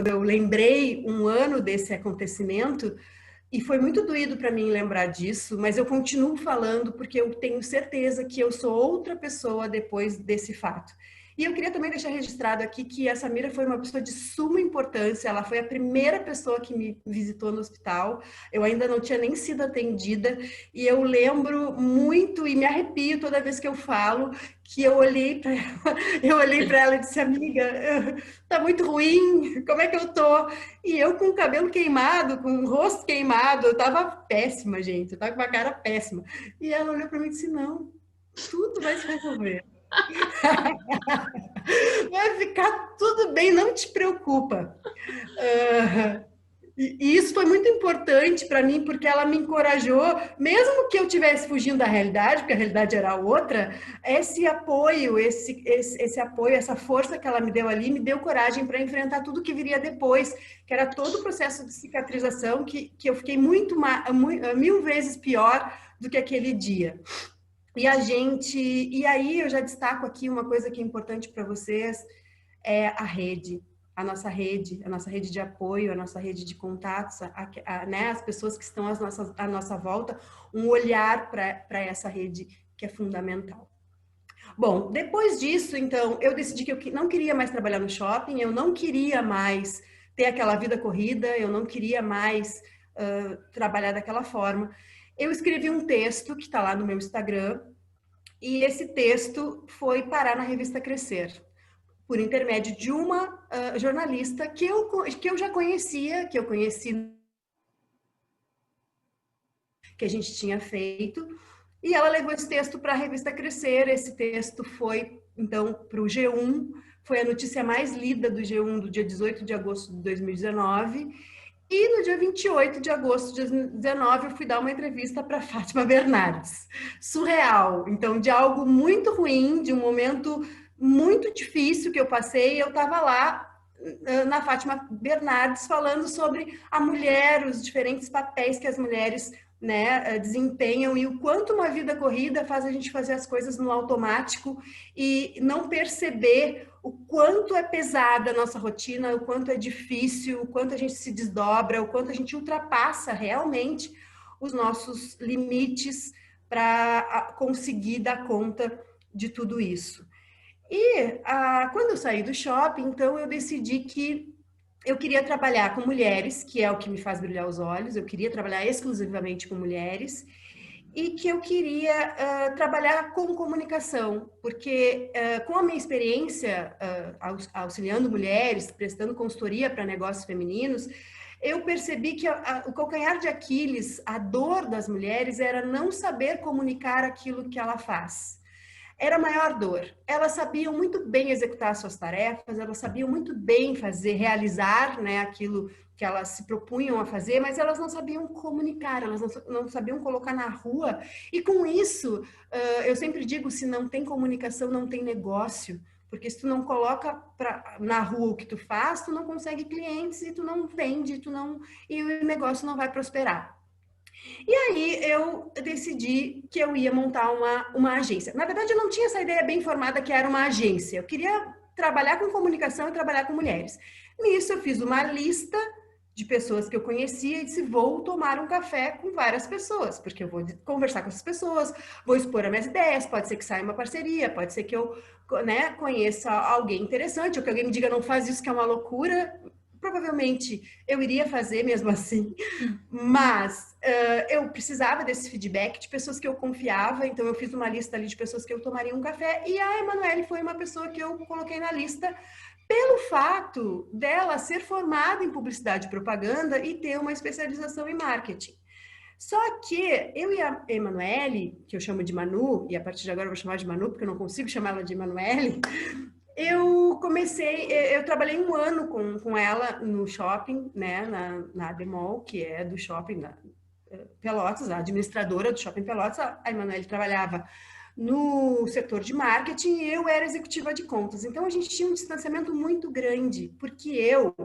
eu lembrei um ano desse acontecimento, e foi muito doído para mim lembrar disso, mas eu continuo falando porque eu tenho certeza que eu sou outra pessoa depois desse fato. E eu queria também deixar registrado aqui que a Samira foi uma pessoa de suma importância, ela foi a primeira pessoa que me visitou no hospital, eu ainda não tinha nem sido atendida, e eu lembro muito e me arrepio toda vez que eu falo que eu olhei para ela, eu olhei para ela e disse, amiga, tá muito ruim, como é que eu tô? E eu com o cabelo queimado, com o rosto queimado, eu tava péssima, gente, eu tava com uma cara péssima. E ela olhou para mim e disse, não, tudo vai se resolver. Vai ficar tudo bem, não te preocupa. E isso foi muito importante para mim, porque ela me encorajou, mesmo que eu estivesse fugindo da realidade, porque a realidade era outra, esse apoio, esse apoio, essa força que ela me deu ali, me deu coragem para enfrentar tudo que viria depois, que era todo o processo de cicatrização, que eu fiquei mil vezes pior do que aquele dia. E aí eu já destaco aqui uma coisa que é importante para vocês, é a rede, a nossa rede de apoio, a nossa rede de contatos, né, as pessoas que estão à nossa volta, um olhar para essa rede que é fundamental. Bom, depois disso, então, eu decidi que eu não queria mais trabalhar no shopping, eu não queria mais ter aquela vida corrida, eu não queria mais trabalhar daquela forma. Eu escrevi um texto que está lá no meu Instagram, e esse texto foi parar na revista Crescer, por intermédio de uma jornalista que eu já conhecia, que eu conheci, que a gente tinha feito, e ela levou esse texto para a revista Crescer. Esse texto foi, então, para o G1, foi a notícia mais lida do G1 do dia 18 de agosto de 2019, e no dia 28 de agosto de 2019 eu fui dar uma entrevista para Fátima Bernardes. Surreal, então, de algo muito ruim, de um momento muito difícil que eu passei, eu estava lá na Fátima Bernardes falando sobre a mulher, os diferentes papéis que as mulheres, né, desempenham, e o quanto uma vida corrida faz a gente fazer as coisas no automático e não perceber o quanto é pesada a nossa rotina, o quanto é difícil, o quanto a gente se desdobra, o quanto a gente ultrapassa realmente os nossos limites para conseguir dar conta de tudo isso. E quando eu saí do shopping, então eu decidi que eu queria trabalhar com mulheres, que é o que me faz brilhar os olhos, eu queria trabalhar exclusivamente com mulheres, e que eu queria trabalhar com comunicação, porque com a minha experiência auxiliando mulheres, prestando consultoria para negócios femininos, eu percebi que o calcanhar de Aquiles, a dor das mulheres, era não saber comunicar aquilo que ela faz. Era a maior dor. Elas sabiam muito bem executar suas tarefas, elas sabiam muito bem realizar, né, aquilo que elas se propunham a fazer, mas elas não sabiam comunicar, elas não sabiam colocar na rua. E com isso, eu sempre digo, se não tem comunicação, não tem negócio. Porque se tu não coloca na rua o que tu faz, tu não consegue clientes e tu não vende, e o negócio não vai prosperar. E aí eu decidi que eu ia montar uma agência. Na verdade, eu não tinha essa ideia bem formada que era uma agência. Eu queria trabalhar com comunicação e trabalhar com mulheres. Nisso, eu fiz uma lista de pessoas que eu conhecia e disse, vou tomar um café com várias pessoas, porque eu vou conversar com essas pessoas, vou expor as minhas ideias, pode ser que saia uma parceria, pode ser que eu, né, conheça alguém interessante, ou que alguém me diga, não faz isso que é uma loucura. Provavelmente eu iria fazer mesmo assim, mas eu precisava desse feedback de pessoas que eu confiava, então eu fiz uma lista ali de pessoas que eu tomaria um café, e a Emanuele foi uma pessoa que eu coloquei na lista pelo fato dela ser formada em publicidade e propaganda e ter uma especialização em marketing. Só que eu e a Emanuele, que eu chamo de Manu, e a partir de agora eu vou chamar de Manu, porque eu não consigo chamar ela de Emanuele, eu trabalhei um ano com ela no shopping, né, na Demol, que é do shopping da Pelotas, a administradora do shopping Pelotas. A Emanuele trabalhava no setor de marketing e eu era executiva de contas. Então a gente tinha um distanciamento muito grande, porque eu,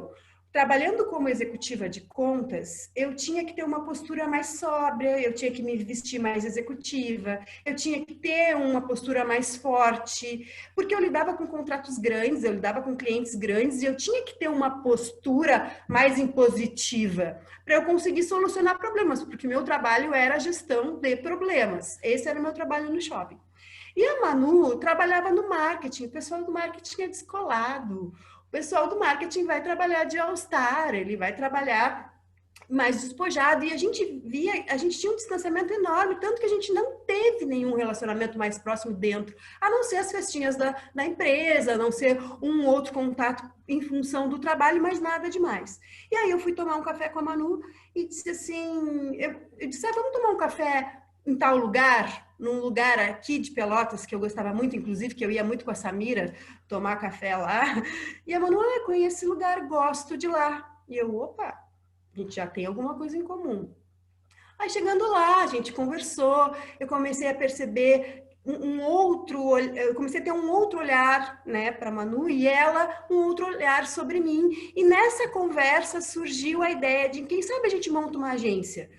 trabalhando como executiva de contas, eu tinha que ter uma postura mais sóbria, eu tinha que me vestir mais executiva, eu tinha que ter uma postura mais forte, porque eu lidava com contratos grandes, eu lidava com clientes grandes e eu tinha que ter uma postura mais impositiva para eu conseguir solucionar problemas, porque meu trabalho era a gestão de problemas. Esse era o meu trabalho no shopping. E a Manu trabalhava no marketing, o pessoal do marketing é descolado. O pessoal do marketing vai trabalhar de all-star, ele vai trabalhar mais despojado. E a gente tinha um distanciamento enorme, tanto que a gente não teve nenhum relacionamento mais próximo dentro, a não ser as festinhas da empresa, a não ser um outro contato em função do trabalho, mas nada demais. E aí eu fui tomar um café com a Manu e disse assim, eu disse, vamos tomar um café em tal lugar, num lugar aqui de Pelotas, que eu gostava muito, inclusive, que eu ia muito com a Samira tomar café lá. E a Manu, conheço esse lugar, gosto de lá. E eu, opa, a gente já tem alguma coisa em comum. Aí chegando lá, a gente conversou, eu comecei a perceber eu comecei a ter um outro olhar, né, para Manu e ela um outro olhar sobre mim. E nessa conversa surgiu a ideia de quem sabe a gente monta uma agência,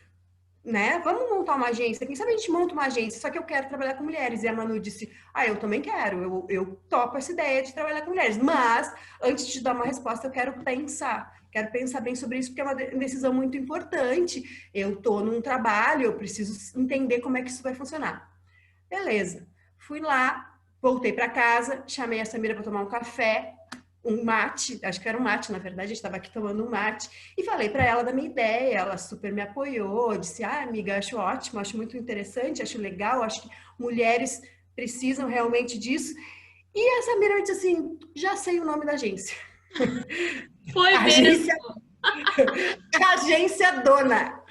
né? Vamos montar uma agência. Quem sabe a gente monta uma agência, só que eu quero trabalhar com mulheres. E a Manu disse, eu também quero, eu topo essa ideia de trabalhar com mulheres. Mas, antes de dar uma resposta, eu quero pensar bem sobre isso, porque é uma decisão muito importante. Eu tô num trabalho, eu preciso entender como é que isso vai funcionar. Beleza. Fui lá, voltei para casa, chamei a Samira para tomar um café, um mate, acho que era um mate, na verdade, a gente estava aqui tomando um mate, e falei para ela da minha ideia, ela super me apoiou, disse, amiga, acho ótimo, acho muito interessante, acho legal, acho que mulheres precisam realmente disso. E a Samira me disse assim, já sei o nome da agência. Foi Agência, mesmo. agência Dona.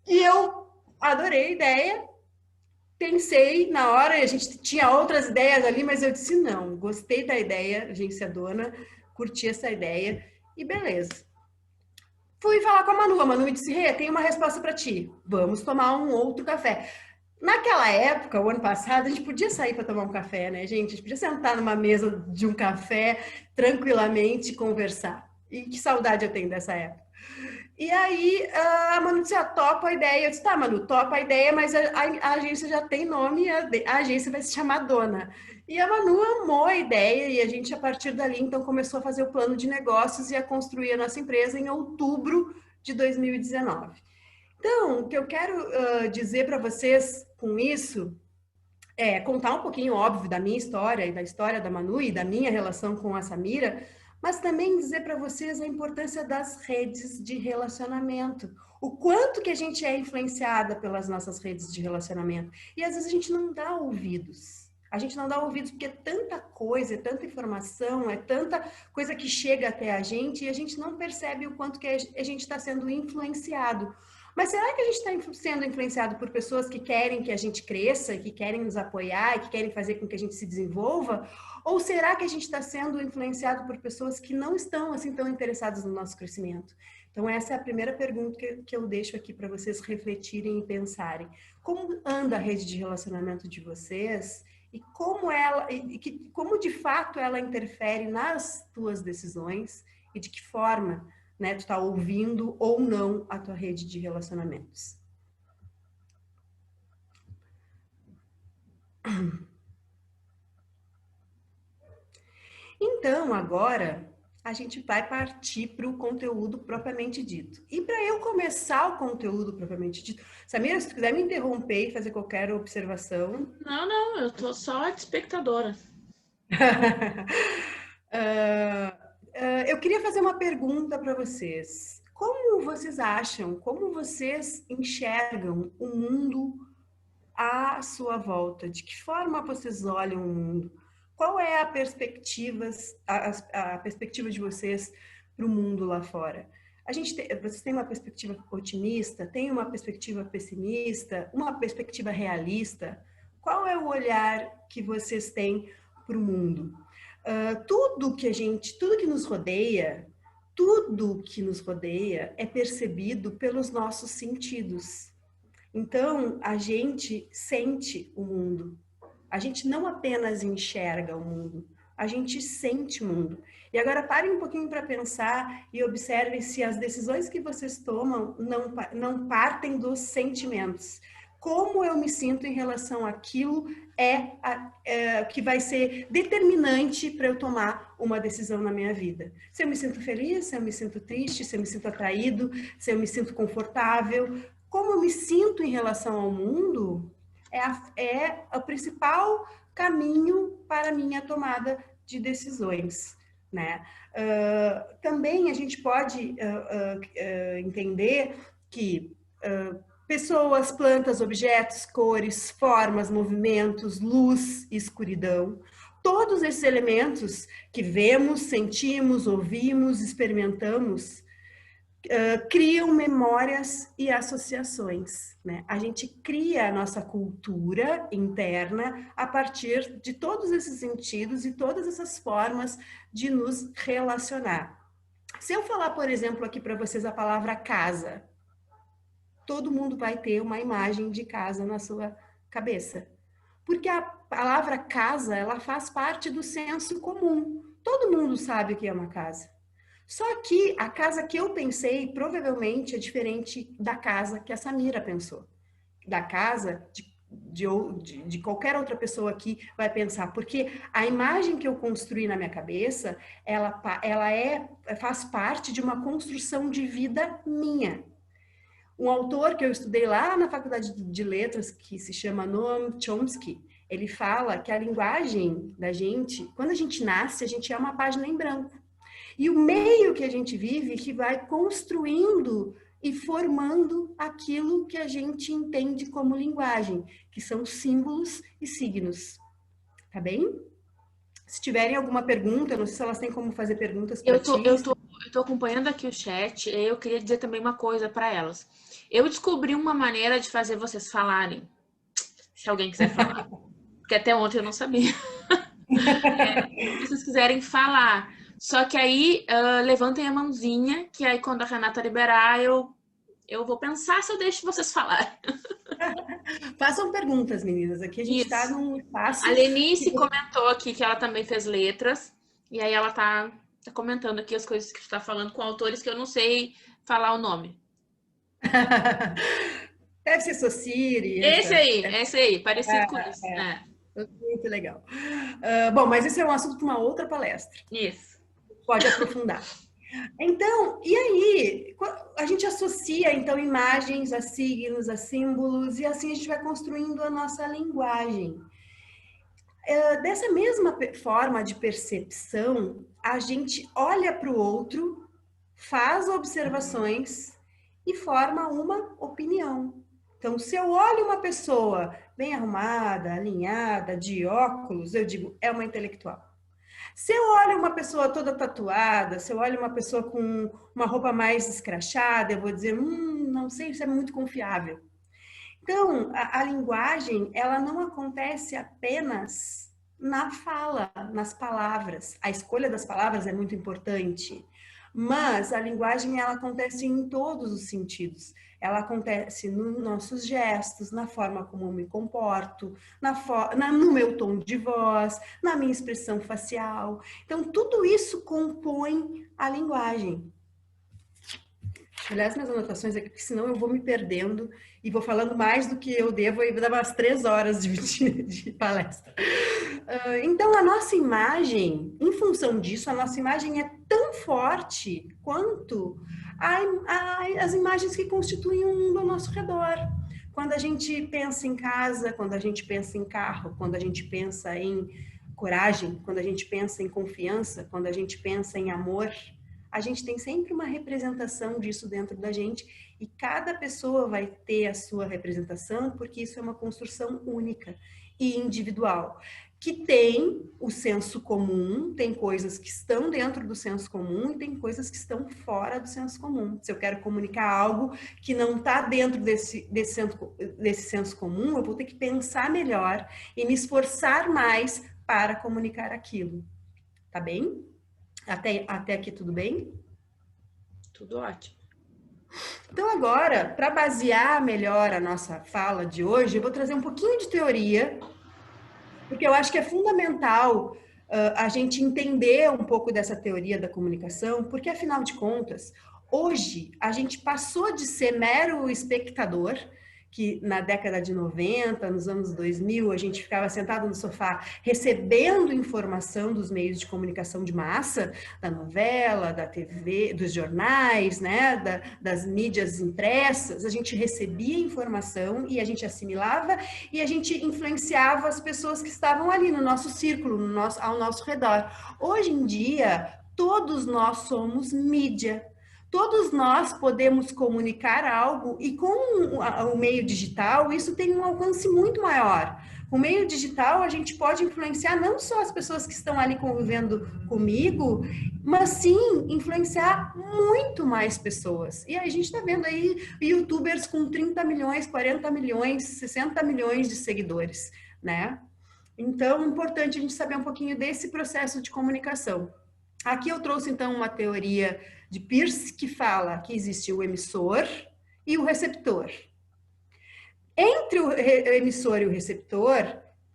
E eu adorei a ideia, pensei na hora, a gente tinha outras ideias ali, mas eu disse não, gostei da ideia, agência Dona, curti essa ideia e beleza. Fui falar com a Manu me disse, Rê, tem uma resposta para ti, vamos tomar um outro café. Naquela época, o ano passado, a gente podia sair para tomar um café, né, gente? A gente podia sentar numa mesa de um café tranquilamente conversar. E que saudade eu tenho dessa época. E aí a Manu disse, topa a ideia. Eu disse, tá, Manu, topa a ideia, mas a agência já tem nome, a agência vai se chamar Dona. E a Manu amou a ideia e a gente, a partir dali, então, começou a fazer o plano de negócios e a construir a nossa empresa em outubro de 2019. Então, o que eu quero dizer para vocês com isso é contar um pouquinho, óbvio, da minha história e da história da Manu e da minha relação com a Samira, mas também dizer para vocês a importância das redes de relacionamento. O quanto que a gente é influenciada pelas nossas redes de relacionamento. E às vezes a gente não dá ouvidos. A gente não dá ouvidos porque é tanta coisa, é tanta informação, é tanta coisa que chega até a gente e a gente não percebe o quanto que a gente está sendo influenciado. Mas será que a gente está sendo influenciado por pessoas que querem que a gente cresça, que querem nos apoiar, que querem fazer com que a gente se desenvolva? Ou será que a gente está sendo influenciado por pessoas que não estão assim tão interessadas no nosso crescimento? Então essa é a primeira pergunta que eu deixo aqui para vocês refletirem e pensarem. Como anda a rede de relacionamento de vocês? E como de fato ela interfere nas tuas decisões e de que forma, né, tu está ouvindo ou não a tua rede de relacionamentos. Então, agora a gente vai partir para o conteúdo propriamente dito. E para eu começar o conteúdo propriamente dito, Samira, se tu quiser me interromper e fazer qualquer observação. Não, eu tô só de espectadora. Eu queria fazer uma pergunta para vocês. Como vocês acham, como vocês enxergam o mundo à sua volta? De que forma vocês olham o mundo? Qual é a perspectiva de vocês para o mundo lá fora? Vocês têm uma perspectiva otimista? Tem uma perspectiva pessimista? Uma perspectiva realista? Qual é o olhar que vocês têm para o mundo? Tudo que nos rodeia é percebido pelos nossos sentidos. Então, a gente sente o mundo. A gente não apenas enxerga o mundo, a gente sente mundo. E agora parem um pouquinho para pensar e observem se as decisões que vocês tomam não partem dos sentimentos. Como eu me sinto em relação àquilo que vai ser determinante para eu tomar uma decisão na minha vida. Se eu me sinto feliz, se eu me sinto triste, se eu me sinto atraído, se eu me sinto confortável. Como eu me sinto em relação ao mundo é o principal caminho para a minha tomada de decisões, né? Também a gente pode entender que pessoas, plantas, objetos, cores, formas, movimentos, luz e escuridão, todos esses elementos que vemos, sentimos, ouvimos, experimentamos, criam memórias e associações, né? A gente cria a nossa cultura interna a partir de todos esses sentidos e todas essas formas de nos relacionar. Se eu falar, por exemplo, aqui para vocês a palavra casa, todo mundo vai ter uma imagem de casa na sua cabeça. Porque a palavra casa, ela faz parte do senso comum. Todo mundo sabe o que é uma casa. Só que a casa que eu pensei provavelmente é diferente da casa que a Samira pensou. Da casa de qualquer outra pessoa aqui vai pensar. Porque a imagem que eu construí na minha cabeça, ela faz parte de uma construção de vida minha. Um autor que eu estudei lá na Faculdade de Letras, que se chama Noam Chomsky, ele fala que a linguagem da gente, quando a gente nasce, a gente é uma página em branco. E o meio que a gente vive que vai construindo e formando aquilo que a gente entende como linguagem, que são símbolos e signos. Tá bem? Se tiverem alguma pergunta, não sei se elas têm como fazer perguntas para ti. Eu tô acompanhando aqui o chat e eu queria dizer também uma coisa para elas. Eu descobri uma maneira de fazer vocês falarem, se alguém quiser falar. Porque até ontem eu não sabia. Se vocês quiserem falar. Só que aí, levantem a mãozinha, que aí quando a Renata liberar, eu vou pensar se eu deixo vocês falarem. Façam perguntas, meninas. Aqui a gente está num espaço... A Lenice comentou aqui que ela também fez letras. E aí ela tá comentando aqui as coisas que está falando com autores que eu não sei falar o nome. Deve ser Sociri. Esse aí, parecido com isso. Muito legal. Bom, mas esse é um assunto para uma outra palestra. Isso. Pode aprofundar. Então, e aí? A gente associa, então, imagens a signos, a símbolos, e assim a gente vai construindo a nossa linguagem. Dessa mesma forma de percepção, a gente olha para o outro, faz observações e forma uma opinião. Então, se eu olho uma pessoa bem arrumada, alinhada, de óculos, eu digo, é uma intelectual. Se eu olho uma pessoa toda tatuada, se eu olho uma pessoa com uma roupa mais escrachada, eu vou dizer, não sei, isso é muito confiável. Então, a linguagem, ela não acontece apenas na fala, nas palavras. A escolha das palavras é muito importante, mas a linguagem, ela acontece em todos os sentidos. Ela acontece nos nossos gestos, na forma como eu me comporto, no meu tom de voz, na minha expressão facial. Então, tudo isso compõe a linguagem. Aliás, minhas anotações aqui, porque senão eu vou me perdendo e vou falando mais do que eu devo e vou dar umas 3 horas de palestra. Então, a nossa imagem, em função disso, a nossa imagem é tão forte quanto as imagens que constituem o mundo ao nosso redor. Quando a gente pensa em casa, quando a gente pensa em carro, quando a gente pensa em coragem, quando a gente pensa em confiança, quando a gente pensa em amor, a gente tem sempre uma representação disso dentro da gente e cada pessoa vai ter a sua representação porque isso é uma construção única e individual, que tem o senso comum, tem coisas que estão dentro do senso comum e tem coisas que estão fora do senso comum. Se eu quero comunicar algo que não está dentro desse senso comum, eu vou ter que pensar melhor e me esforçar mais para comunicar aquilo. Tá bem? Até aqui tudo bem? Tudo ótimo. Então agora, para basear melhor a nossa fala de hoje, eu vou trazer um pouquinho de teoria, porque eu acho que é fundamental a gente entender um pouco dessa teoria da comunicação, porque afinal de contas, hoje a gente passou de ser mero espectador, que na década de 90, nos anos 2000, a gente ficava sentado no sofá recebendo informação dos meios de comunicação de massa, da novela, da TV, dos jornais, né, das mídias impressas. A gente recebia informação e a gente assimilava e a gente influenciava as pessoas que estavam ali no nosso círculo, ao nosso redor. Hoje em dia, todos nós somos mídia. Todos nós podemos comunicar algo e com o meio digital isso tem um alcance muito maior. Com o meio digital a gente pode influenciar não só as pessoas que estão ali convivendo comigo, mas sim influenciar muito mais pessoas. E a gente está vendo aí youtubers com 30 milhões, 40 milhões, 60 milhões de seguidores, né? Então é importante a gente saber um pouquinho desse processo de comunicação. Aqui eu trouxe então uma teoria de Peirce, que fala que existe o emissor e o receptor. Entre o emissor e o receptor,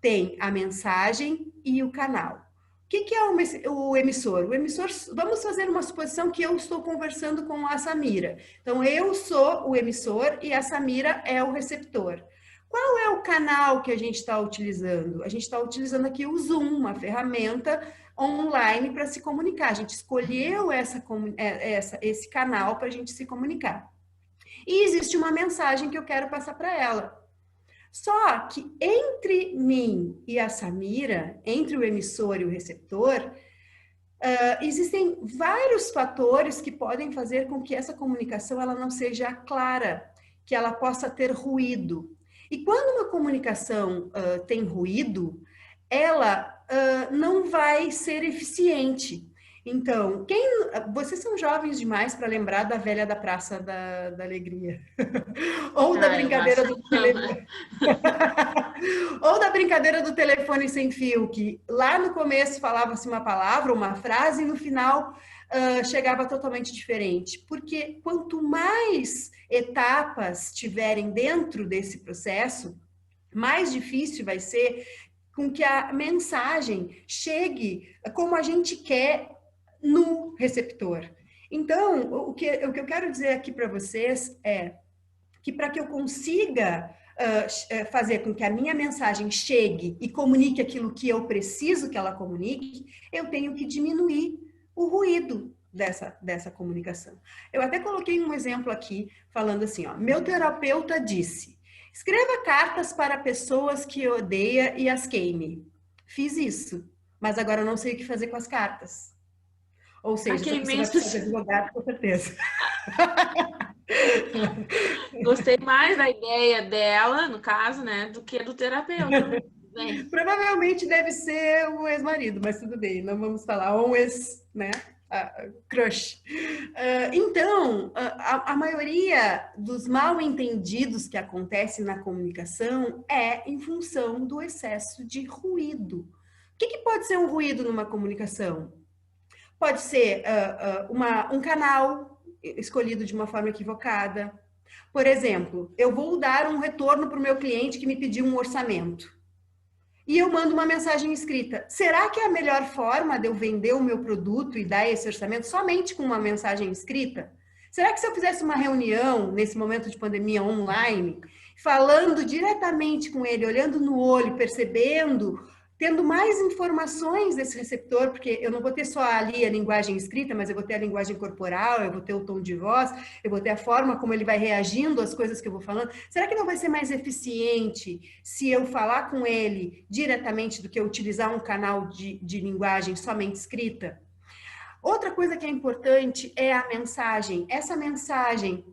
tem a mensagem e o canal. O que é o emissor? O emissor, vamos fazer uma suposição que eu estou conversando com a Samira. Então, eu sou o emissor e a Samira é o receptor. Qual é o canal que a gente está utilizando? A gente está utilizando aqui o Zoom, uma ferramenta online para se comunicar. A gente escolheu esse canal para a gente se comunicar. E existe uma mensagem que eu quero passar para ela. Só que entre mim e a Samira, entre o emissor e o receptor, existem vários fatores que podem fazer com que essa comunicação ela não seja clara, que ela possa ter ruído. E quando uma comunicação tem ruído, ela não vai ser eficiente. Então, vocês são jovens demais para lembrar da velha da Praça da Alegria. Ou da brincadeira do telefone. Ou da brincadeira do telefone sem fio, que lá no começo falava-se uma palavra, uma frase, e no final chegava totalmente diferente. Porque quanto mais etapas tiverem dentro desse processo, mais difícil vai ser com que a mensagem chegue como a gente quer no receptor. Então, o que eu quero dizer aqui para vocês é que para que eu consiga fazer com que a minha mensagem chegue e comunique aquilo que eu preciso que ela comunique, eu tenho que diminuir o ruído dessa comunicação. Eu até coloquei um exemplo aqui, falando assim, ó, meu terapeuta disse, escreva cartas para pessoas que odeia e as queime. Fiz isso, mas agora eu não sei o que fazer com as cartas. Ou seja, você vai precisar de advogado, com certeza. Gostei mais da ideia dela, no caso, né, do que do terapeuta. Bem. Provavelmente deve ser o ex-marido, mas tudo bem, não vamos falar. Ou um ex, né? Crush. Então, a maioria dos mal-entendidos que acontecem na comunicação é em função do excesso de ruído. O que pode ser um ruído numa comunicação? Pode ser um canal escolhido de uma forma equivocada. Por exemplo, eu vou dar um retorno para o meu cliente que me pediu um orçamento. E eu mando uma mensagem escrita. Será que é a melhor forma de eu vender o meu produto e dar esse orçamento somente com uma mensagem escrita? Será que se eu fizesse uma reunião nesse momento de pandemia online, falando diretamente com ele, olhando no olho, percebendo, tendo mais informações desse receptor, porque eu não vou ter só ali a linguagem escrita, mas eu vou ter a linguagem corporal, eu vou ter o tom de voz, eu vou ter a forma como ele vai reagindo às coisas que eu vou falando. Será que não vai ser mais eficiente se eu falar com ele diretamente do que eu utilizar um canal de linguagem somente escrita? Outra coisa que é importante é a mensagem. Essa mensagem,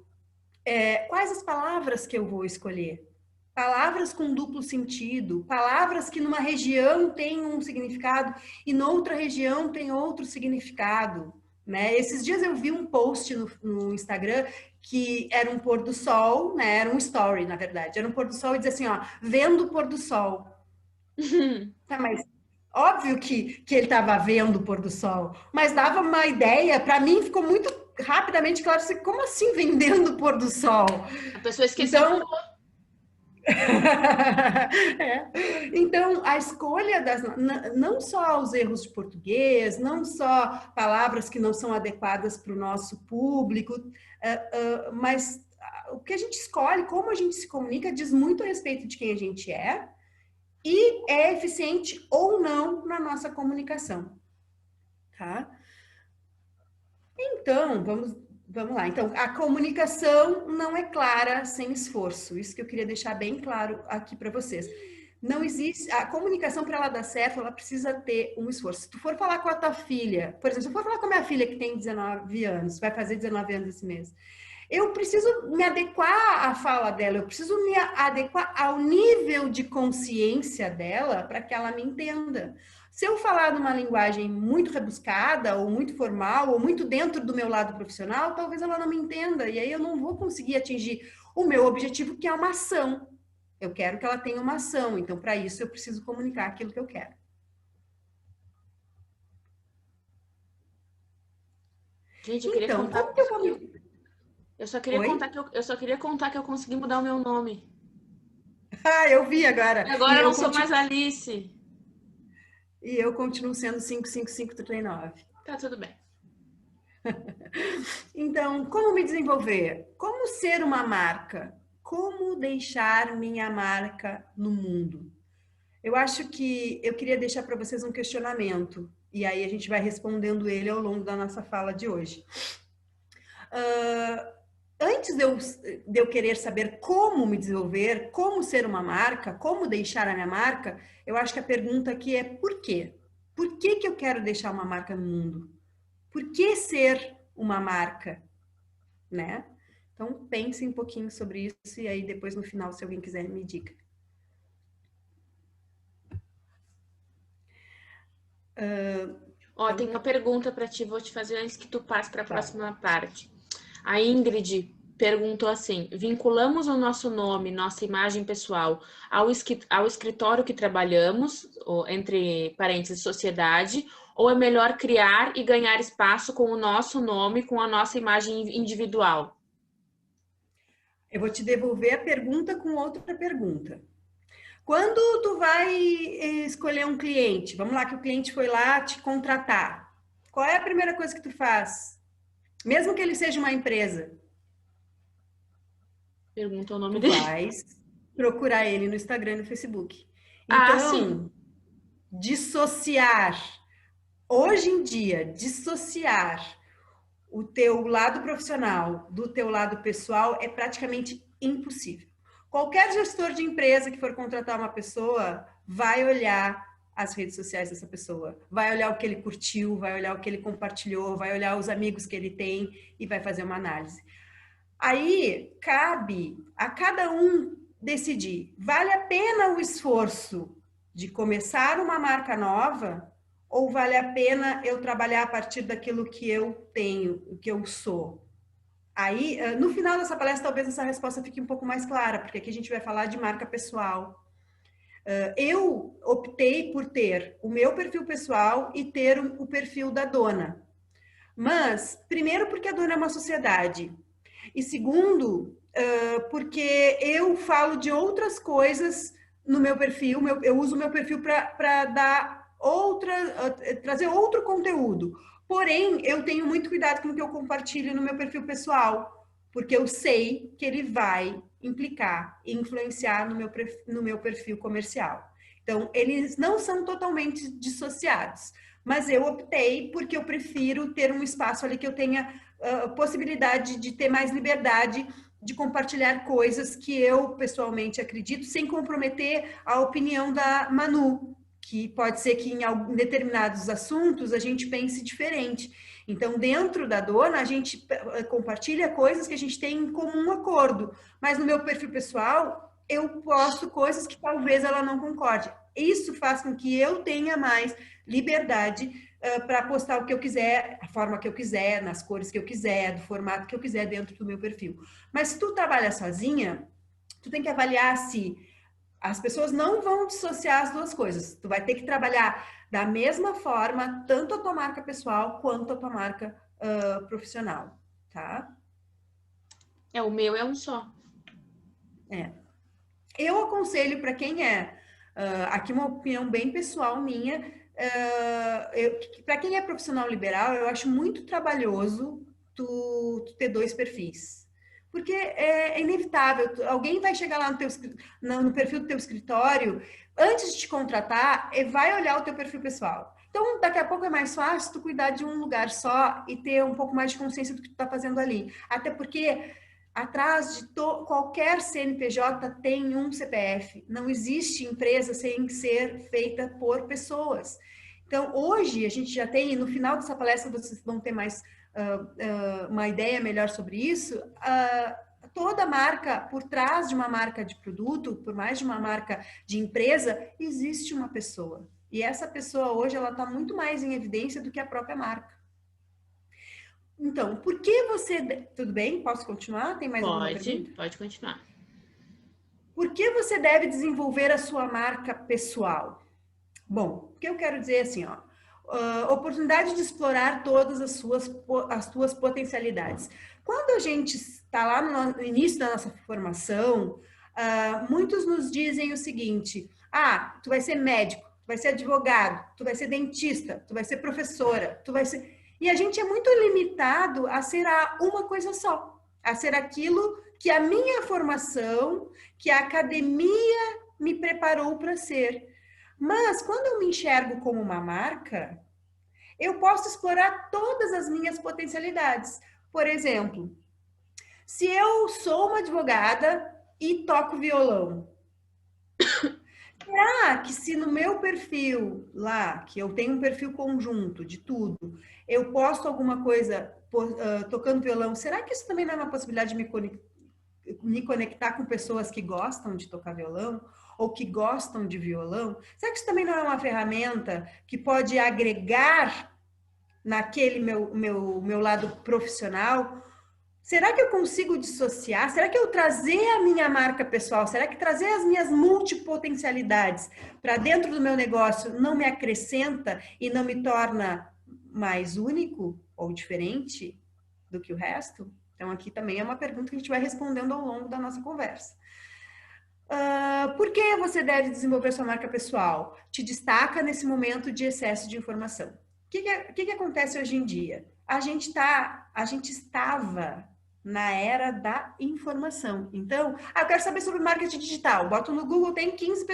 quais as palavras que eu vou escolher? Palavras com duplo sentido, palavras que numa região têm um significado e noutra região tem outro significado, né? Esses dias eu vi um post no Instagram que era um pôr do sol, né? Era um story, na verdade. Era um pôr do sol e dizia assim, ó, vendo o pôr do sol. Tá, mas óbvio que ele estava vendo o pôr do sol, mas dava uma ideia, para mim ficou muito rapidamente claro, como assim vendendo o pôr do sol? A pessoa esqueceu. Então, É. Então, a escolha não só os erros de português, não só palavras que não são adequadas para o nosso público, mas o que a gente escolhe, como a gente se comunica, diz muito a respeito de quem a gente é e é eficiente ou não na nossa comunicação, tá? Então, vamos lá. Então, a comunicação não é clara sem esforço. Isso que eu queria deixar bem claro aqui para vocês. Não existe a comunicação, para ela dar certo, ela precisa ter um esforço. Se tu for falar com a tua filha, por exemplo, se eu for falar com a minha filha que tem 19 anos, vai fazer 19 anos esse mês, eu preciso me adequar à fala dela, eu preciso me adequar ao nível de consciência dela para que ela me entenda. Se eu falar numa linguagem muito rebuscada, ou muito formal, ou muito dentro do meu lado profissional, talvez ela não me entenda, e aí eu não vou conseguir atingir o meu objetivo, que é uma ação. Eu quero que ela tenha uma ação, então para isso eu preciso comunicar aquilo que eu quero. Gente, eu queria Então, contar. como que eu vou me... Eu só queria contar Oi? que eu só queria contar que eu consegui mudar o meu nome. Ah, eu vi agora. E agora eu não sou mais Alice. E eu continuo sendo 55539. Tá tudo bem. Então, como me desenvolver? Como ser uma marca? Como deixar minha marca no mundo? Eu acho que eu queria deixar para vocês um questionamento, e aí a gente vai respondendo ele ao longo da nossa fala de hoje. Antes de eu querer saber como me desenvolver, como ser uma marca, como deixar a minha marca, eu acho que a pergunta aqui é por quê? Por que que eu quero deixar uma marca no mundo? Por que ser uma marca, né? Então, pense um pouquinho sobre isso e aí depois no final, se alguém quiser, me diga. Ó, Então, tem uma pergunta para ti, vou te fazer antes que tu passe para a tá. próxima parte. A Ingrid perguntou assim: vinculamos o nosso nome, nossa imagem pessoal ao escritório que trabalhamos, ou, entre parênteses, sociedade, ou é melhor criar e ganhar espaço com o nosso nome, com a nossa imagem individual? Eu vou te devolver a pergunta com outra pergunta. Quando tu vai escolher um cliente, vamos lá que o cliente foi lá te contratar, qual é a primeira coisa que tu faz? Mesmo que ele seja uma empresa, Pergunta o nome tu dele. vais procurar ele no Instagram e no Facebook. Ah, sim. Então, dissociar, hoje em dia, dissociar o teu lado profissional do teu lado pessoal é praticamente impossível. Qualquer gestor de empresa que for contratar uma pessoa vai olhar as redes sociais dessa pessoa, vai olhar o que ele curtiu, vai olhar o que ele compartilhou, vai olhar os amigos que ele tem e vai fazer uma análise. Aí cabe a cada um decidir, vale a pena o esforço de começar uma marca nova ou vale a pena eu trabalhar a partir daquilo que eu tenho, o que eu sou? Aí, no final dessa palestra, talvez essa resposta fique um pouco mais clara, porque aqui a gente vai falar de marca pessoal. Eu optei por ter o meu perfil pessoal e ter o perfil da dona. Mas, primeiro, porque a dona é uma sociedade. E segundo, porque eu falo de outras coisas no meu perfil, eu uso o meu perfil para dar trazer outro conteúdo. Porém, eu tenho muito cuidado com o que eu compartilho no meu perfil pessoal, porque eu sei que ele vai implicar e influenciar no meu perfil comercial. Então, eles não são totalmente dissociados, mas eu optei porque eu prefiro ter um espaço ali que eu tenha possibilidade de ter mais liberdade de compartilhar coisas que eu pessoalmente acredito, sem comprometer a opinião da Manu, que pode ser que em determinados assuntos a gente pense diferente. Então, dentro da dona, a gente compartilha coisas que a gente tem em comum acordo, mas no meu perfil pessoal, eu posto coisas que talvez ela não concorde. Isso faz com que eu tenha mais liberdade para postar o que eu quiser, a forma que eu quiser, nas cores que eu quiser, do formato que eu quiser dentro do meu perfil. Mas se tu trabalha sozinha, tu tem que avaliar se as pessoas não vão dissociar as duas coisas. Tu vai ter que trabalhar da mesma forma, tanto a tua marca pessoal quanto a tua marca profissional, tá? O meu é um só. É. Eu aconselho para quem aqui uma opinião bem pessoal minha, para quem é profissional liberal, eu acho muito trabalhoso tu ter dois perfis. Porque é inevitável, alguém vai chegar lá no perfil do teu escritório, antes de te contratar, e vai olhar o teu perfil pessoal. Então, daqui a pouco é mais fácil tu cuidar de um lugar só e ter um pouco mais de consciência do que tu está fazendo ali. Até porque atrás de qualquer CNPJ tem um CPF. Não existe empresa sem ser feita por pessoas. Então, hoje, a gente já tem, no final dessa palestra, vocês vão ter mais uma ideia melhor sobre isso. Toda marca, por trás de uma marca de produto, por mais de uma marca de empresa, existe uma pessoa. E essa pessoa hoje, ela está muito mais em evidência do que a própria marca. Então, por que você... Tudo bem? Posso continuar? Tem mais alguma pergunta? Pode continuar. Por que você deve desenvolver a sua marca pessoal? Bom, o que eu quero dizer é assim, ó, oportunidade de explorar todas as tuas potencialidades. Quando a gente está lá no início da nossa formação, muitos nos dizem o seguinte: tu vai ser médico, tu vai ser advogado, tu vai ser dentista, tu vai ser professora, tu vai ser... E a gente é muito limitado a ser uma coisa só, a ser aquilo que a minha formação, que a academia me preparou para ser. Mas quando eu me enxergo como uma marca, eu posso explorar todas as minhas potencialidades. Por exemplo, se eu sou uma advogada e toco violão, será que se no meu perfil lá, que eu tenho um perfil conjunto de tudo, eu posto alguma coisa tocando violão, será que isso também não é uma possibilidade de me conectar com pessoas que gostam de tocar violão ou que gostam de violão? Será que isso também não é uma ferramenta que pode agregar naquele meu lado profissional? Será que eu consigo dissociar? Será que eu trazer a minha marca pessoal? Será que trazer as minhas multipotencialidades para dentro do meu negócio não me acrescenta e não me torna mais único ou diferente do que o resto? Então, aqui também é uma pergunta que a gente vai respondendo ao longo da nossa conversa. Por que você deve desenvolver sua marca pessoal? Te destaca nesse momento de excesso de informação. O que acontece hoje em dia? A gente estava na era da informação. Então, eu quero saber sobre marketing digital. Boto no Google, tem 15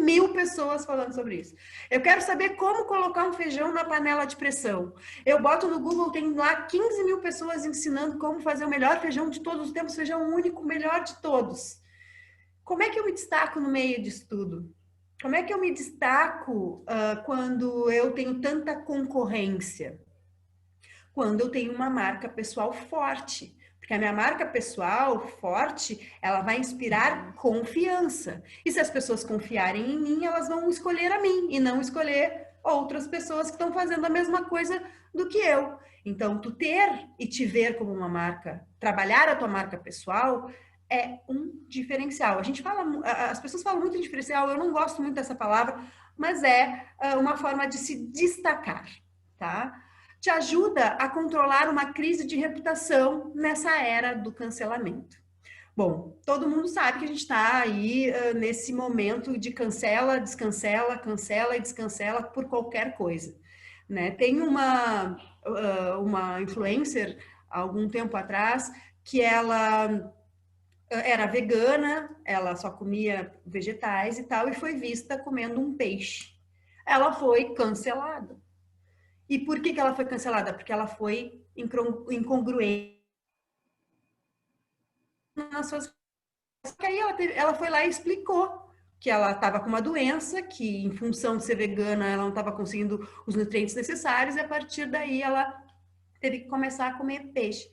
mil pessoas falando sobre isso. Eu quero saber como colocar um feijão na panela de pressão. Eu boto no Google, tem lá 15 mil pessoas ensinando como fazer o melhor feijão de todos os tempos, feijão único, o melhor de todos. Como é que eu me destaco no meio disso tudo? Como é que eu me destaco quando eu tenho tanta concorrência? Quando eu tenho uma marca pessoal forte. Porque a minha marca pessoal forte, ela vai inspirar confiança. E se as pessoas confiarem em mim, elas vão escolher a mim e não escolher outras pessoas que estão fazendo a mesma coisa do que eu. Então, tu ter e te ver como uma marca, trabalhar a tua marca pessoal, é um diferencial. As pessoas falam muito em diferencial, eu não gosto muito dessa palavra, mas é uma forma de se destacar, tá? Te ajuda a controlar uma crise de reputação nessa era do cancelamento. Bom, todo mundo sabe que a gente está aí nesse momento de cancela, descancela, cancela e descancela por qualquer coisa, né? Tem uma influencer, há algum tempo atrás, que ela era vegana, ela só comia vegetais e tal, e foi vista comendo um peixe. Ela foi cancelada. E por que ela foi cancelada? Porque ela foi incongruente nas suas... Aí ela foi lá e explicou que ela estava com uma doença, que em função de ser vegana ela não estava conseguindo os nutrientes necessários, e a partir daí ela teve que começar a comer peixe.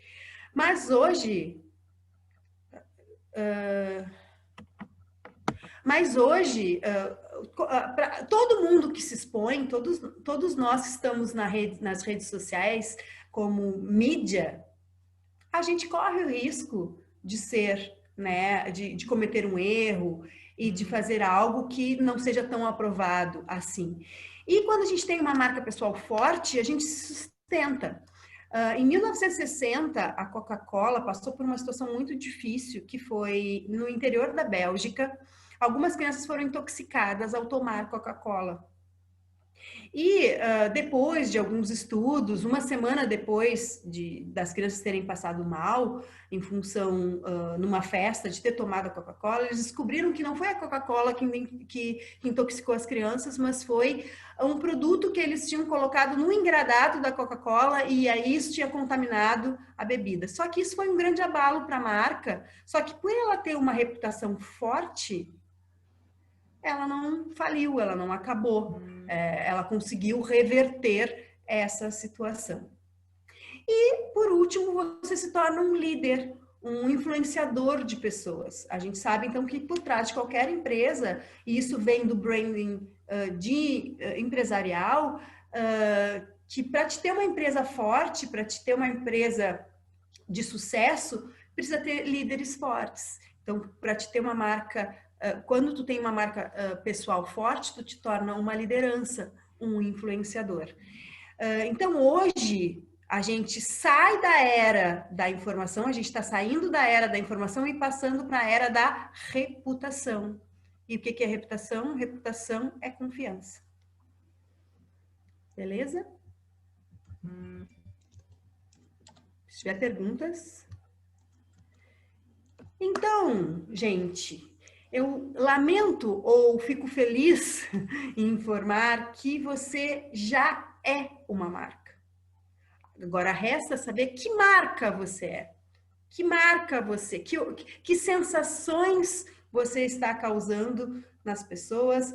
Mas hoje... todo mundo que se expõe, todos nós que estamos nas redes sociais como mídia, a gente corre o risco de ser, né, de cometer um erro e de fazer algo que não seja tão aprovado assim. E quando a gente tem uma marca pessoal forte, a gente se sustenta. Em 1960, a Coca-Cola passou por uma situação muito difícil, que foi no interior da Bélgica. Algumas crianças foram intoxicadas ao tomar Coca-Cola. E depois de alguns estudos, uma semana depois das crianças terem passado mal, em função, numa festa, de ter tomado a Coca-Cola, eles descobriram que não foi a Coca-Cola que intoxicou as crianças, mas foi um produto que eles tinham colocado no engradado da Coca-Cola e aí isso tinha contaminado a bebida. Só que isso foi um grande abalo para a marca, só que por ela ter uma reputação forte, ela não faliu, ela não acabou. Ela conseguiu reverter essa situação. E, por último, você se torna um líder, um influenciador de pessoas. A gente sabe, então, que por trás de qualquer empresa, e isso vem do branding empresarial, que para te ter uma empresa forte, para te ter uma empresa de sucesso, precisa ter líderes fortes. Então, para te ter uma marca, quando tu tem uma marca pessoal forte, tu te torna uma liderança, um influenciador. Então, hoje, a gente sai da era da informação, a gente está saindo da era da informação e passando para a era da reputação. E o que é reputação? Reputação é confiança. Beleza? Se tiver perguntas. Então, gente, eu lamento ou fico feliz em informar que você já é uma marca. Agora resta saber que marca você é. Que marca você, que sensações você está causando nas pessoas,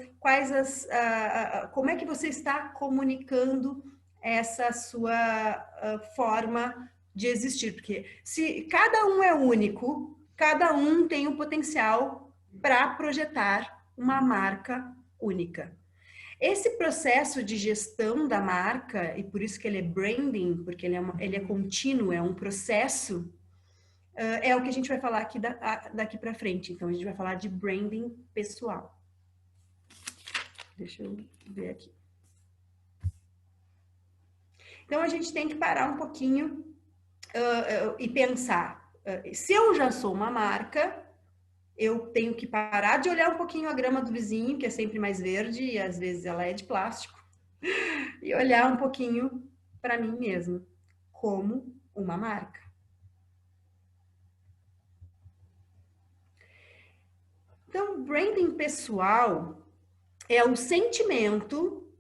como é que você está comunicando essa sua forma de existir, porque se cada um é único, cada um tem o potencial para projetar uma marca única. Esse processo de gestão da marca, e por isso que ele é branding, porque ele é contínuo, é um processo, é o que a gente vai falar aqui daqui para frente. Então, a gente vai falar de branding pessoal. Deixa eu ver aqui. Então, a gente tem que parar um pouquinho e pensar, se eu já sou uma marca, eu tenho que parar de olhar um pouquinho a grama do vizinho, que é sempre mais verde, e às vezes ela é de plástico, e olhar um pouquinho para mim mesma, como uma marca. Então, branding pessoal é o sentimento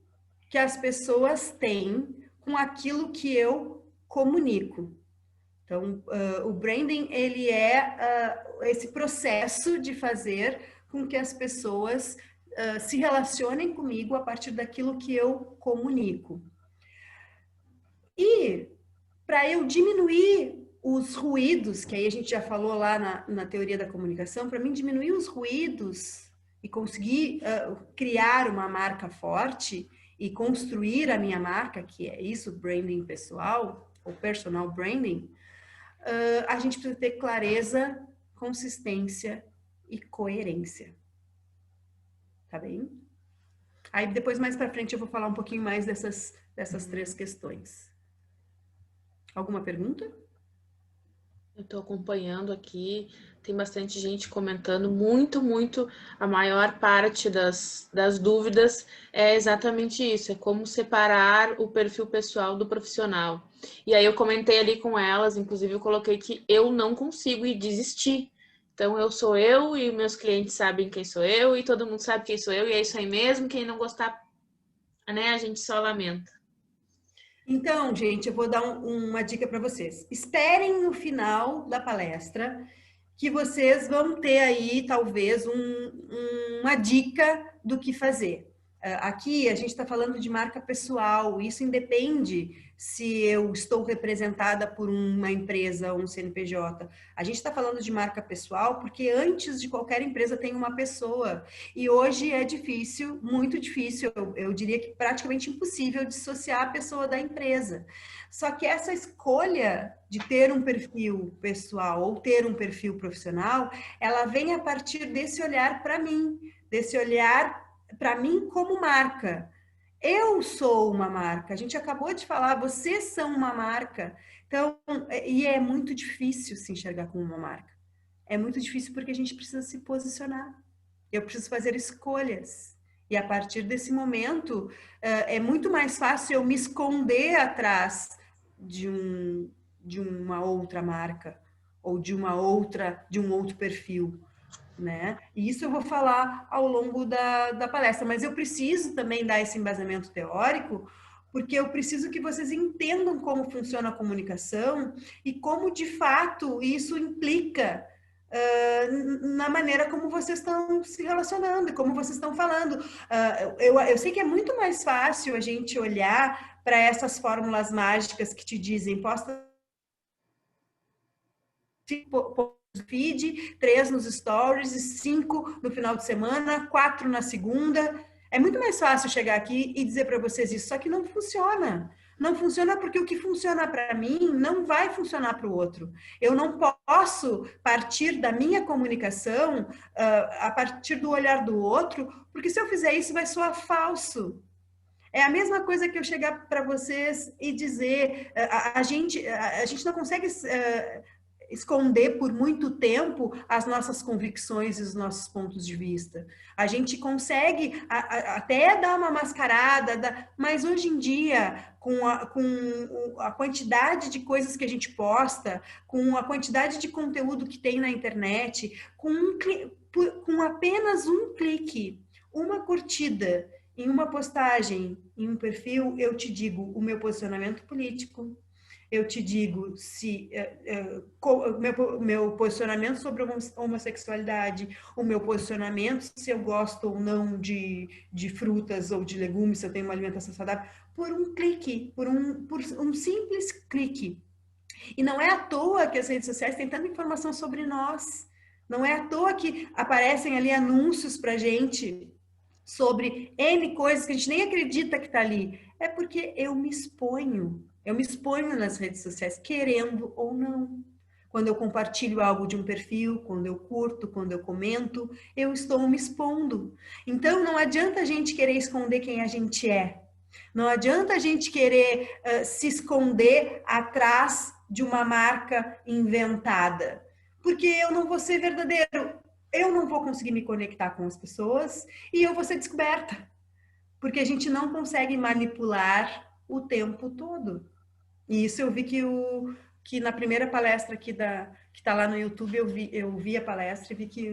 que as pessoas têm com aquilo que eu comunico. Então, o branding, ele é esse processo de fazer com que as pessoas se relacionem comigo a partir daquilo que eu comunico. E para eu diminuir os ruídos, que aí a gente já falou lá na teoria da comunicação, para mim diminuir os ruídos e conseguir criar uma marca forte e construir a minha marca, que é isso, branding pessoal, ou personal branding, a gente precisa ter clareza, consistência e coerência. Tá bem? Aí depois, mais para frente, eu vou falar um pouquinho mais dessas três questões. Alguma pergunta? Eu estou acompanhando aqui, tem bastante gente comentando, muito, a maior parte das dúvidas é exatamente isso, é como separar o perfil pessoal do profissional. E aí eu comentei ali com elas, inclusive eu coloquei que eu não consigo ir desistir. Então eu sou eu e meus clientes sabem quem sou eu e todo mundo sabe quem sou eu e é isso aí mesmo, quem não gostar, né, a gente só lamenta. Então, gente, eu vou dar uma dica para vocês. Esperem no final da palestra que vocês vão ter aí, talvez, uma dica do que fazer. Aqui a gente está falando de marca pessoal, isso independe se eu estou representada por uma empresa ou um CNPJ. A gente está falando de marca pessoal porque antes de qualquer empresa tem uma pessoa. E hoje é difícil, muito difícil, eu diria que praticamente impossível dissociar a pessoa da empresa. Só que essa escolha de ter um perfil pessoal ou ter um perfil profissional, ela vem a partir desse olhar para mim, desse olhar para mim como marca. Eu sou uma marca. A gente acabou de falar, vocês são uma marca. Então, e é muito difícil se enxergar como uma marca. É muito difícil porque a gente precisa se posicionar. Eu preciso fazer escolhas. E a partir desse momento, é muito mais fácil eu me esconder atrás de uma outra marca ou de um outro perfil, né? E isso eu vou falar ao longo da palestra, mas eu preciso também dar esse embasamento teórico, porque eu preciso que vocês entendam como funciona a comunicação e como, de fato, isso implica na maneira como vocês estão se relacionando, como vocês estão falando. Eu sei que é muito mais fácil a gente olhar para essas fórmulas mágicas que te dizem, posta no feed, 3 nos stories, 5 no final de semana, 4 na segunda. É muito mais fácil chegar aqui e dizer para vocês isso, só que não funciona. Não funciona porque o que funciona para mim não vai funcionar para o outro. Eu não posso partir da minha comunicação a partir do olhar do outro, porque se eu fizer isso vai soar falso. É a mesma coisa que eu chegar para vocês e dizer, a gente não consegue esconder por muito tempo as nossas convicções e os nossos pontos de vista. A gente consegue até dar uma mascarada, mas hoje em dia, com a quantidade de coisas que a gente posta, com a quantidade de conteúdo que tem na internet, com apenas um clique, uma curtida em uma postagem, em um perfil, eu te digo o meu posicionamento político, eu te digo se meu posicionamento sobre a homossexualidade, o meu posicionamento se eu gosto ou não de frutas ou de legumes, se eu tenho uma alimentação saudável, por um clique, por um simples clique. E não é à toa que as redes sociais têm tanta informação sobre nós. Não é à toa que aparecem ali anúncios para gente sobre N coisas que a gente nem acredita que está ali. É porque eu me exponho. Eu me exponho nas redes sociais, querendo ou não. Quando eu compartilho algo de um perfil, quando eu curto, quando eu comento, eu estou me expondo. Então, não adianta a gente querer esconder quem a gente é. Não adianta a gente querer se esconder atrás de uma marca inventada. Porque eu não vou ser verdadeiro. Eu não vou conseguir me conectar com as pessoas e eu vou ser descoberta. Porque a gente não consegue manipular o tempo todo. E isso eu vi que na primeira palestra aqui que está lá no YouTube, eu vi a palestra e vi que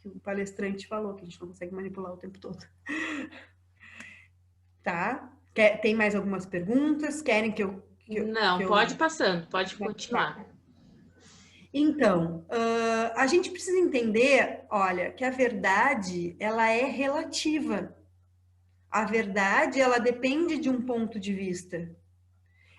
o palestrante falou que a gente não consegue manipular o tempo todo. Tá? Tem mais algumas perguntas? Querem que eu... Não, pode ir passando, pode continuar. Então, a gente precisa entender, olha, que a verdade, ela é relativa. A verdade, ela depende de um ponto de vista.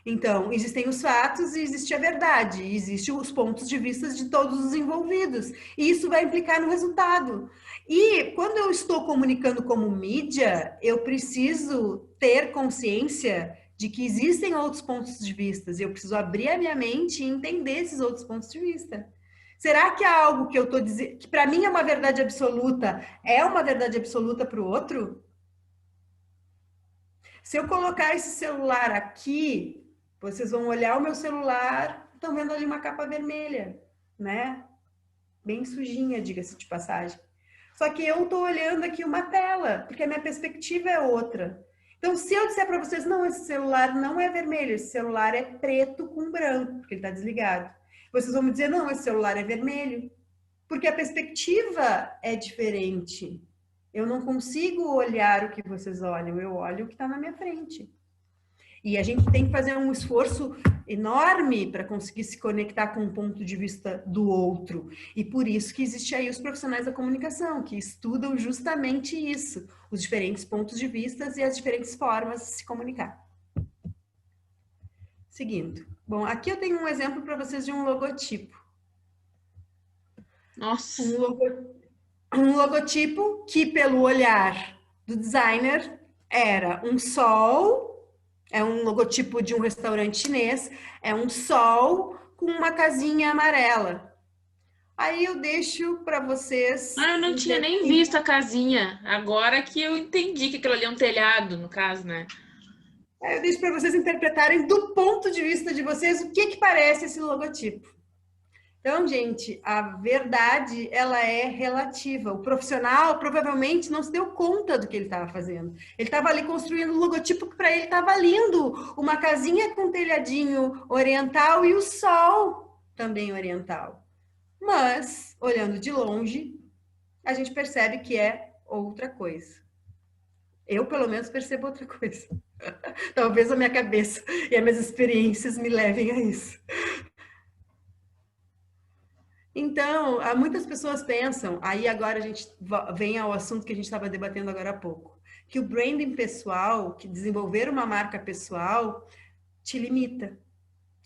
Então, existem os fatos e existe a verdade, e existem os pontos de vista de todos os envolvidos. E isso vai implicar no resultado. E quando eu estou comunicando como mídia, eu preciso ter consciência de que existem outros pontos de vista. E eu preciso abrir a minha mente e entender esses outros pontos de vista. Será que há algo que eu estou dizendo, que para mim é uma verdade absoluta para o outro? Se eu colocar esse celular aqui, vocês vão olhar o meu celular, estão vendo ali uma capa vermelha, né? Bem sujinha, diga-se de passagem. Só que eu estou olhando aqui uma tela, porque a minha perspectiva é outra. Então, se eu disser para vocês, não, esse celular não é vermelho, esse celular é preto com branco, porque ele está desligado. Vocês vão me dizer, não, esse celular é vermelho, porque a perspectiva é diferente. Eu não consigo olhar o que vocês olham, eu olho o que está na minha frente. E a gente tem que fazer um esforço enorme para conseguir se conectar com o ponto de vista do outro. E por isso que existe aí os profissionais da comunicação, que estudam justamente isso, os diferentes pontos de vista e as diferentes formas de se comunicar. Seguindo. Bom, aqui eu tenho um exemplo para vocês de um logotipo. Nossa! Um logotipo que, pelo olhar do designer, era um sol. É um logotipo de um restaurante chinês, é um sol com uma casinha amarela. Aí eu deixo para vocês. Ah, eu não tinha nem visto a casinha. Agora que eu entendi que aquilo ali é um telhado, no caso, né? Eu deixo para vocês interpretarem do ponto de vista de vocês o que parece esse logotipo. Então, gente, a verdade, ela é relativa. O profissional provavelmente não se deu conta do que ele estava fazendo. Ele estava ali construindo um logotipo que para ele estava lindo. Uma casinha com telhadinho oriental e o sol também oriental. Mas, olhando de longe, a gente percebe que é outra coisa. Eu, pelo menos, percebo outra coisa. Talvez a minha cabeça e as minhas experiências me levem a isso. Então, muitas pessoas pensam, aí agora a gente vem ao assunto que a gente estava debatendo agora há pouco, que o branding pessoal, que desenvolver uma marca pessoal, te limita.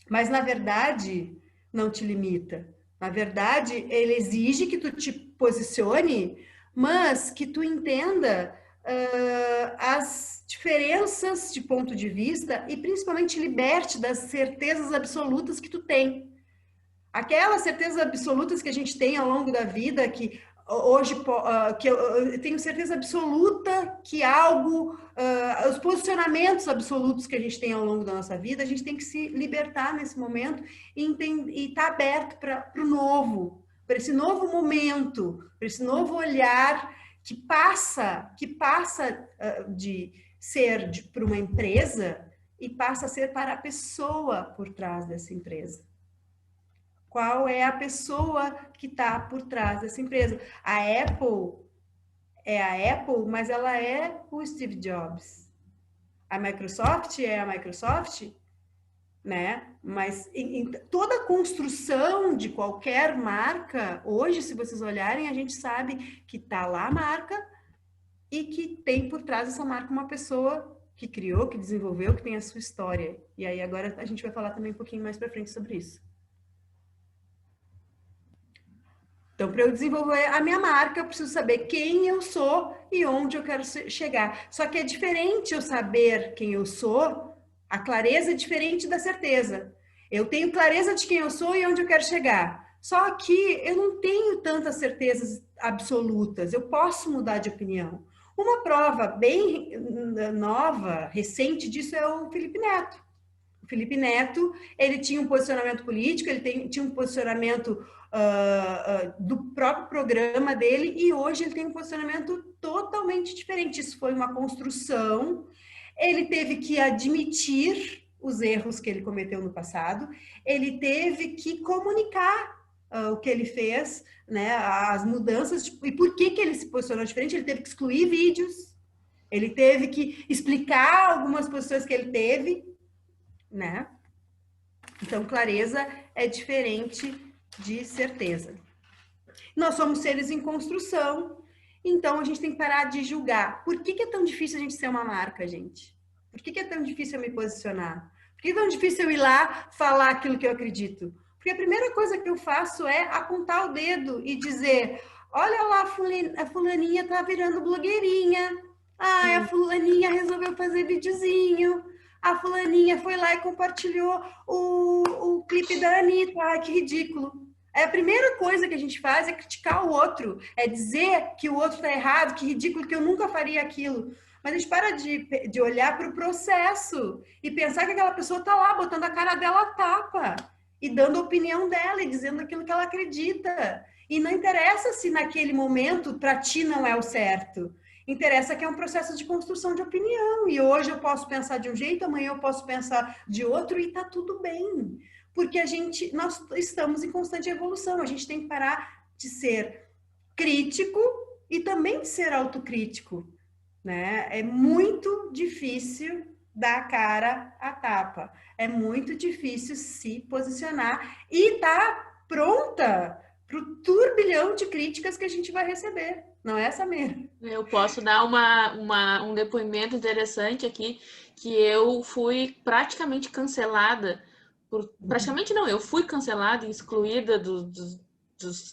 Mas, na verdade, não te limita. Na verdade, ele exige que tu te posicione, mas que tu entenda as diferenças de ponto de vista e, principalmente, liberte das certezas absolutas que tu tem. Aquelas certezas absolutas que a gente tem ao longo da vida, que hoje que eu tenho certeza absoluta que algo, os posicionamentos absolutos que a gente tem ao longo da nossa vida, a gente tem que se libertar nesse momento e estar aberto para o novo, para esse novo momento, para esse novo olhar que passa de ser para uma empresa e passa a ser para a pessoa por trás dessa empresa. Qual é a pessoa que está por trás dessa empresa? A Apple é a Apple, mas ela é o Steve Jobs. A Microsoft é a Microsoft, né? Mas em toda a construção de qualquer marca, hoje, se vocês olharem, a gente sabe que está lá a marca e que tem por trás dessa marca uma pessoa que criou, que desenvolveu, que tem a sua história. E aí agora a gente vai falar também um pouquinho mais para frente sobre isso. Então, para eu desenvolver a minha marca, eu preciso saber quem eu sou e onde eu quero chegar. Só que é diferente eu saber quem eu sou, a clareza é diferente da certeza. Eu tenho clareza de quem eu sou e onde eu quero chegar. Só que eu não tenho tantas certezas absolutas, eu posso mudar de opinião. Uma prova bem nova, recente disso é o Felipe Neto. O Felipe Neto, ele tinha um posicionamento político, ele tinha um posicionamento do próprio programa dele e hoje ele tem um posicionamento totalmente diferente. Isso foi uma construção. Ele teve que admitir os erros que ele cometeu no passado, ele teve que comunicar o que ele fez, né, as mudanças, e por que ele se posicionou diferente. Ele teve que excluir vídeos, ele teve que explicar algumas posições que ele teve, né? Então, clareza é diferente de certeza. Nós somos seres em construção, então a gente tem que parar de julgar. Por que é tão difícil a gente ser uma marca, gente? Por que é tão difícil eu me posicionar? Por que é tão difícil eu ir lá falar aquilo que eu acredito? Porque a primeira coisa que eu faço é apontar o dedo e dizer: olha lá, a fulaninha tá virando blogueirinha. Ah, a fulaninha resolveu fazer videozinho. A fulaninha foi lá e compartilhou o clipe da Anitta. Ai, que ridículo. A primeira coisa que a gente faz é criticar o outro, é dizer que o outro está errado, que ridículo, que eu nunca faria aquilo. Mas a gente para de olhar para o processo e pensar que aquela pessoa está lá, botando a cara dela a tapa e dando a opinião dela e dizendo aquilo que ela acredita. E não interessa se naquele momento para ti não é o certo. Interessa que é um processo de construção de opinião. E hoje eu posso pensar de um jeito, amanhã eu posso pensar de outro e tá tudo bem. Porque nós estamos em constante evolução. A gente tem que parar de ser crítico e também de ser autocrítico, né? É muito difícil dar cara à tapa. É muito difícil se posicionar e tá pronta para o turbilhão de críticas que a gente vai receber. Não é, Samir? Eu posso dar um depoimento interessante aqui, que eu fui praticamente cancelada. Praticamente não, eu fui cancelada e excluída do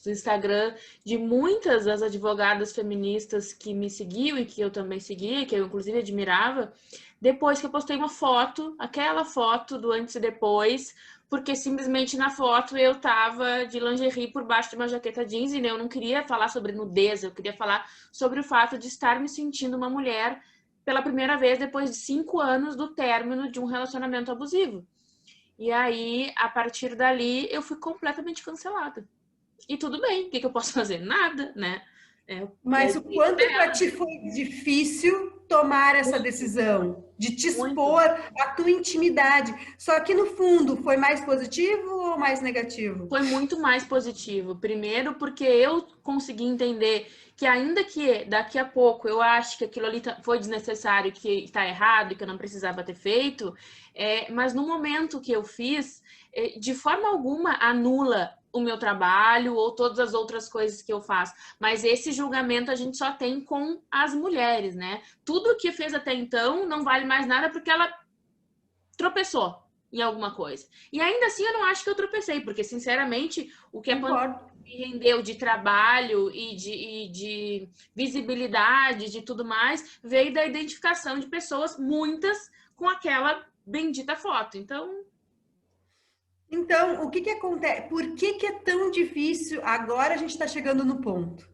Instagram de muitas das advogadas feministas que me seguiam e que eu também seguia, que eu inclusive admirava, depois que eu postei uma foto, aquela foto do antes e depois, porque simplesmente na foto eu tava de lingerie por baixo de uma jaqueta jeans e eu não queria falar sobre nudez, eu queria falar sobre o fato de estar me sentindo uma mulher pela primeira vez depois de 5 anos do término de um relacionamento abusivo. E aí, a partir dali, eu fui completamente cancelada. E tudo bem, o que eu posso fazer? Nada, né? Mas o quanto para ti foi difícil tomar essa decisão de te expor à tua intimidade? Só que no fundo foi mais positivo ou mais negativo? Foi muito mais positivo. Primeiro, porque eu consegui entender que ainda que daqui a pouco eu acho que aquilo ali foi desnecessário, que está errado e que eu não precisava ter feito, mas no momento que eu fiz, de forma alguma anula o meu trabalho ou todas as outras coisas que eu faço. Mas esse julgamento a gente só tem com as mulheres, né? Tudo que fez até então não vale mais nada porque ela tropeçou em alguma coisa. E ainda assim eu não acho que eu tropecei, porque sinceramente o que a pandemia me rendeu de trabalho e de visibilidade, de tudo mais, veio da identificação de pessoas, muitas, com aquela bendita foto. Então, o que que acontece? Por que que é tão difícil? Agora a gente está chegando no ponto.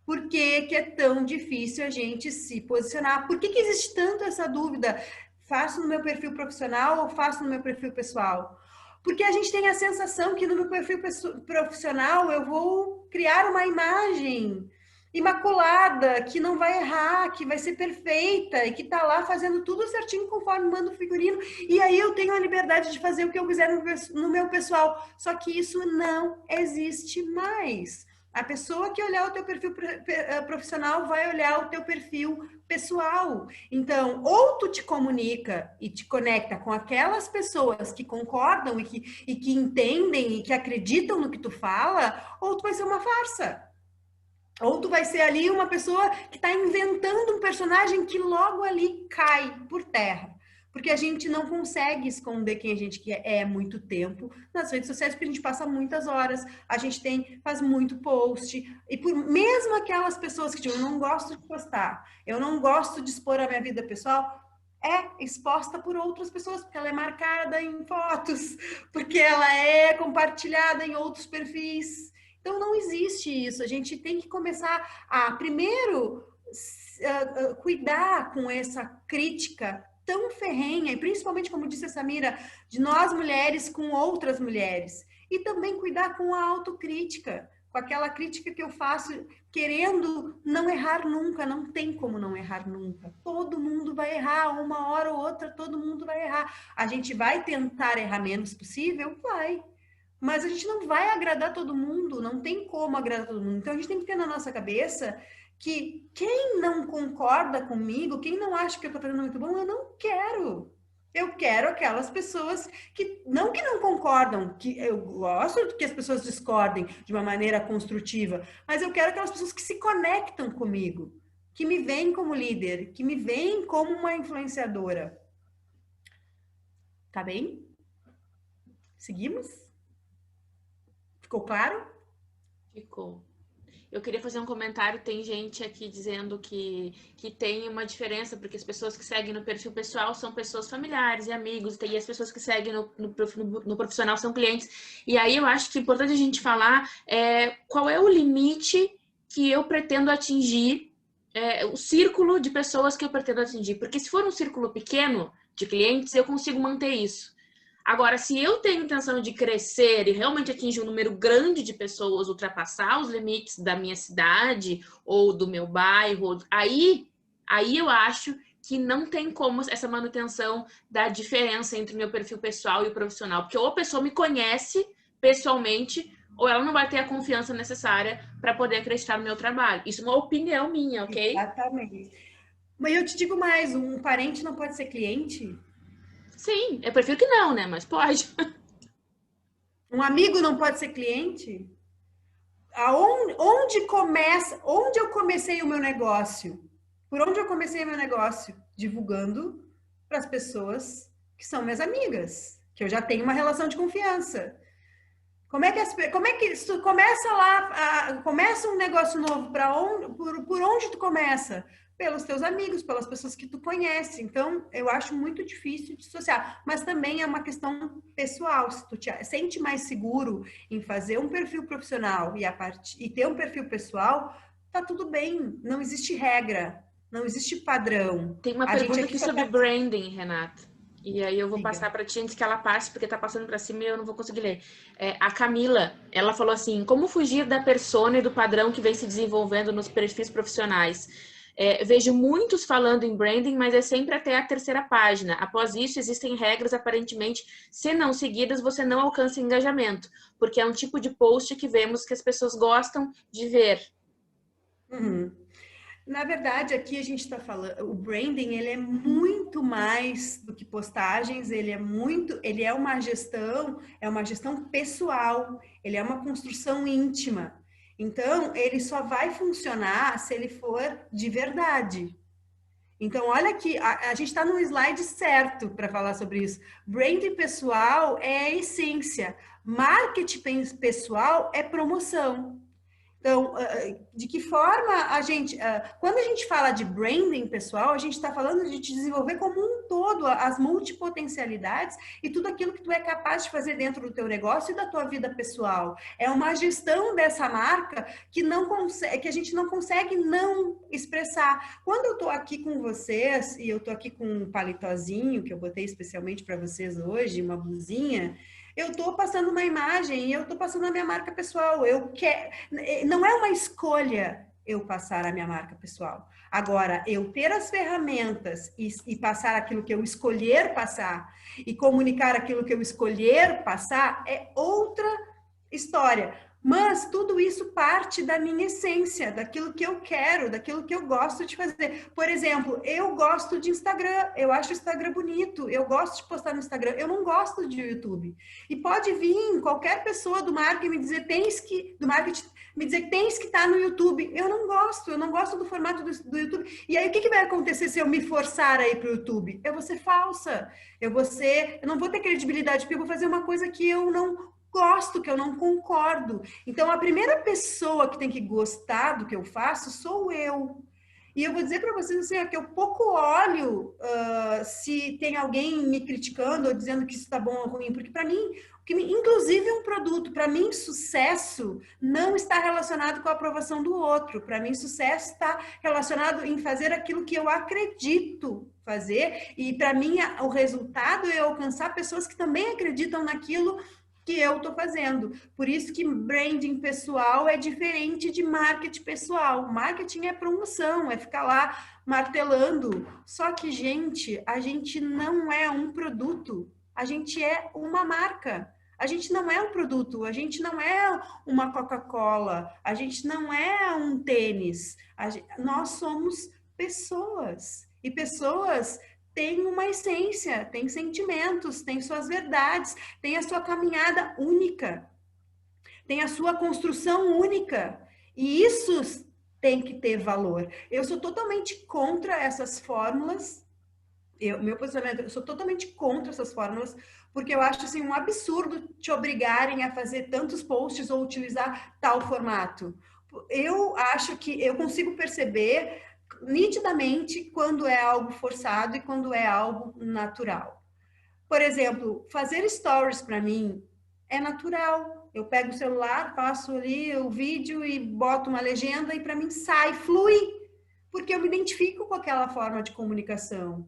Por que que é tão difícil a gente se posicionar? Por que que existe tanto essa dúvida? Faço no meu perfil profissional ou faço no meu perfil pessoal? Porque a gente tem a sensação que no meu perfil profissional eu vou criar uma imagem imaculada, que não vai errar, que vai ser perfeita e que tá lá fazendo tudo certinho conforme manda o figurino. E aí eu tenho a liberdade de fazer o que eu quiser no meu pessoal. Só que isso não existe mais. A pessoa que olhar o teu perfil profissional vai olhar o teu perfil pessoal. Então, ou tu te comunica e te conecta com aquelas pessoas que concordam e que entendem e que acreditam no que tu fala, ou tu vai ser uma farsa. Ou tu vai ser ali uma pessoa que está inventando um personagem que logo ali cai por terra. Porque a gente não consegue esconder quem a gente é há muito tempo nas redes sociais, porque a gente passa muitas horas, a gente faz muito post, e por mesmo aquelas pessoas que tipo, eu não gosto de postar, eu não gosto de expor a minha vida pessoal, é exposta por outras pessoas, porque ela é marcada em fotos, porque ela é compartilhada em outros perfis. Então, não existe isso. A gente tem que começar a, primeiro, cuidar com essa crítica tão ferrenha, e principalmente, como disse a Samira, de nós mulheres com outras mulheres. E também cuidar com a autocrítica, com aquela crítica que eu faço querendo não errar nunca. Não tem como não errar nunca. Todo mundo vai errar, uma hora ou outra, todo mundo vai errar. A gente vai tentar errar menos possível? Vai. Mas a gente não vai agradar todo mundo, não tem como agradar todo mundo. Então a gente tem que ter na nossa cabeça que quem não concorda comigo, quem não acha que eu estou fazendo muito bom, eu não quero. Eu quero aquelas pessoas que não concordam, que eu gosto que as pessoas discordem de uma maneira construtiva, mas eu quero aquelas pessoas que se conectam comigo, que me veem como líder, que me veem como uma influenciadora. Tá bem? Seguimos? Ficou claro? Ficou. Eu queria fazer um comentário. Tem gente aqui dizendo que tem uma diferença, porque as pessoas que seguem no perfil pessoal são pessoas familiares e amigos, e as pessoas que seguem no profissional são clientes. E aí eu acho que é importante a gente falar qual é o limite que eu pretendo atingir, o círculo de pessoas que eu pretendo atingir. Porque se for um círculo pequeno de clientes, eu consigo manter isso. Agora, se eu tenho intenção de crescer e realmente atingir um número grande de pessoas, ultrapassar os limites da minha cidade ou do meu bairro, aí eu acho que não tem como essa manutenção da diferença entre o meu perfil pessoal e o profissional. Porque ou a pessoa me conhece pessoalmente, ou ela não vai ter a confiança necessária para poder acreditar no meu trabalho. Isso é uma opinião minha, ok? Exatamente. Mas eu te digo mais, um parente não pode ser cliente? Sim, eu prefiro que não, né? Mas pode. Um amigo não pode ser cliente? Onde começa? Onde eu comecei o meu negócio? Por onde eu comecei o meu negócio? Divulgando para as pessoas que são minhas amigas, que eu já tenho uma relação de confiança. Como é que isso começa lá? Começa um negócio novo, por onde tu começa? pelos teus amigos, pelas pessoas que tu conhece. Então, eu acho muito difícil dissociar. Mas também é uma questão pessoal. Se tu te sente mais seguro em fazer um perfil profissional e ter um perfil pessoal, tá tudo bem. Não existe regra, não existe padrão. Tem uma A gente pergunta aqui aqui só sobre tá... branding, Renata. E aí eu vou Diga. passar para ti antes que ela passe, porque tá passando para cima e eu não vou conseguir ler. A Camila, ela falou assim, como fugir da persona e do padrão que vem se desenvolvendo nos perfis profissionais? Vejo muitos falando em branding, mas é sempre até a terceira página. Após isso, existem regras, aparentemente, se não seguidas, você não alcança engajamento, porque é um tipo de post que vemos que as pessoas gostam de ver. Uhum. Na verdade, aqui a gente está falando, o branding, ele é muito mais do que postagens, ele é uma gestão pessoal, ele é uma construção íntima. Então, ele só vai funcionar se ele for de verdade. Então, olha aqui, a gente está no slide certo para falar sobre isso. Branding pessoal é a essência, marketing pessoal é promoção. Então, de que forma quando a gente fala de branding pessoal, a gente está falando de te desenvolver como um todo, as multipotencialidades e tudo aquilo que tu é capaz de fazer dentro do teu negócio e da tua vida pessoal. É uma gestão dessa marca que a gente não consegue não expressar. Quando eu estou aqui com vocês, e eu estou aqui com um palitozinho, que eu botei especialmente para vocês hoje, uma blusinha, eu estou passando uma imagem e eu estou passando a minha marca pessoal. Não é uma escolha eu passar a minha marca pessoal. Agora, eu ter as ferramentas e passar aquilo que eu escolher passar e comunicar aquilo que eu escolher passar é outra história. Mas tudo isso parte da minha essência, daquilo que eu quero, daquilo que eu gosto de fazer. Por exemplo, eu gosto de Instagram, eu acho o Instagram bonito, eu gosto de postar no Instagram, eu não gosto de YouTube. E pode vir qualquer pessoa do marketing me dizer que tens que estar no YouTube. Eu não gosto do formato do YouTube. E aí o que vai acontecer se eu me forçar a ir para o YouTube? Eu vou ser falsa, eu não vou ter credibilidade, porque eu vou fazer uma coisa que eu não gosto, que eu não concordo. Então, a primeira pessoa que tem que gostar do que eu faço sou eu. E eu vou dizer para vocês assim, que eu pouco olho se tem alguém me criticando ou dizendo que isso está bom ou ruim, porque para mim, inclusive um produto, para mim sucesso não está relacionado com a aprovação do outro. Para mim sucesso está relacionado em fazer aquilo que eu acredito fazer e para mim o resultado é alcançar pessoas que também acreditam naquilo que eu estou fazendo. Por isso que branding pessoal é diferente de marketing pessoal. Marketing é promoção, é ficar lá martelando. Só que, gente, a gente não é um produto, a gente é uma marca. A gente não é um produto, a gente não é uma Coca-Cola, a gente não é um tênis. Nós somos pessoas. E pessoas tem uma essência, tem sentimentos, tem suas verdades, tem a sua caminhada única, tem a sua construção única. E isso tem que ter valor. Eu sou totalmente contra essas fórmulas. Meu posicionamento, eu sou totalmente contra essas fórmulas, porque eu acho assim, um absurdo te obrigarem a fazer tantos posts ou utilizar tal formato. Eu acho que eu consigo perceber nitidamente quando é algo forçado e quando é algo natural. Por exemplo, fazer stories para mim é natural. Eu pego o celular, passo ali o vídeo e boto uma legenda e para mim sai, flui, porque eu me identifico com aquela forma de comunicação.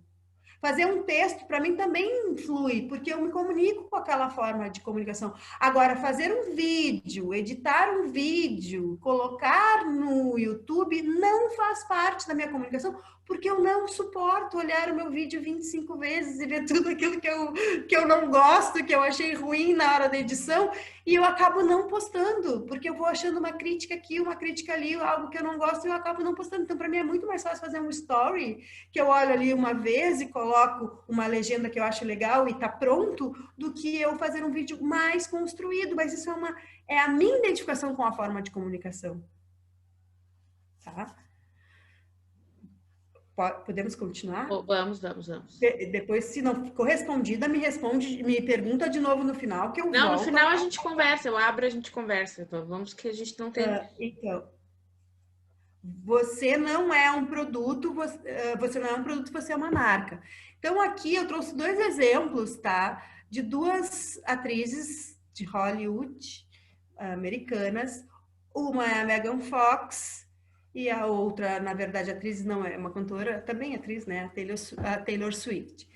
Fazer um texto, para mim, também flui, porque eu me comunico com aquela forma de comunicação. Agora, fazer um vídeo, editar um vídeo, colocar no YouTube, não faz parte da minha comunicação, porque eu não suporto olhar o meu vídeo 25 vezes e ver tudo aquilo que eu não gosto, que eu achei ruim na hora da edição, e eu acabo não postando, porque eu vou achando uma crítica aqui, uma crítica ali, algo que eu não gosto, e eu acabo não postando. Então, para mim, é muito mais fácil fazer um story, que eu olho ali uma vez e coloco uma legenda que eu acho legal e tá pronto, do que eu fazer um vídeo mais construído. Mas isso é a minha identificação com a forma de comunicação. Tá? Podemos continuar? Vamos. Depois, se não ficou respondida, me pergunta de novo no final, que eu volto. Não, no final a gente conversa, eu abro, a gente conversa. Vamos que a gente não tem... Então, Você não é um produto, você não é um produto, você é uma marca. Então, aqui eu trouxe 2 exemplos, tá? De 2 atrizes de Hollywood, americanas. Uma é a Megan Fox e a outra, na verdade, a atriz não é uma cantora, também atriz, né? A Taylor Swift.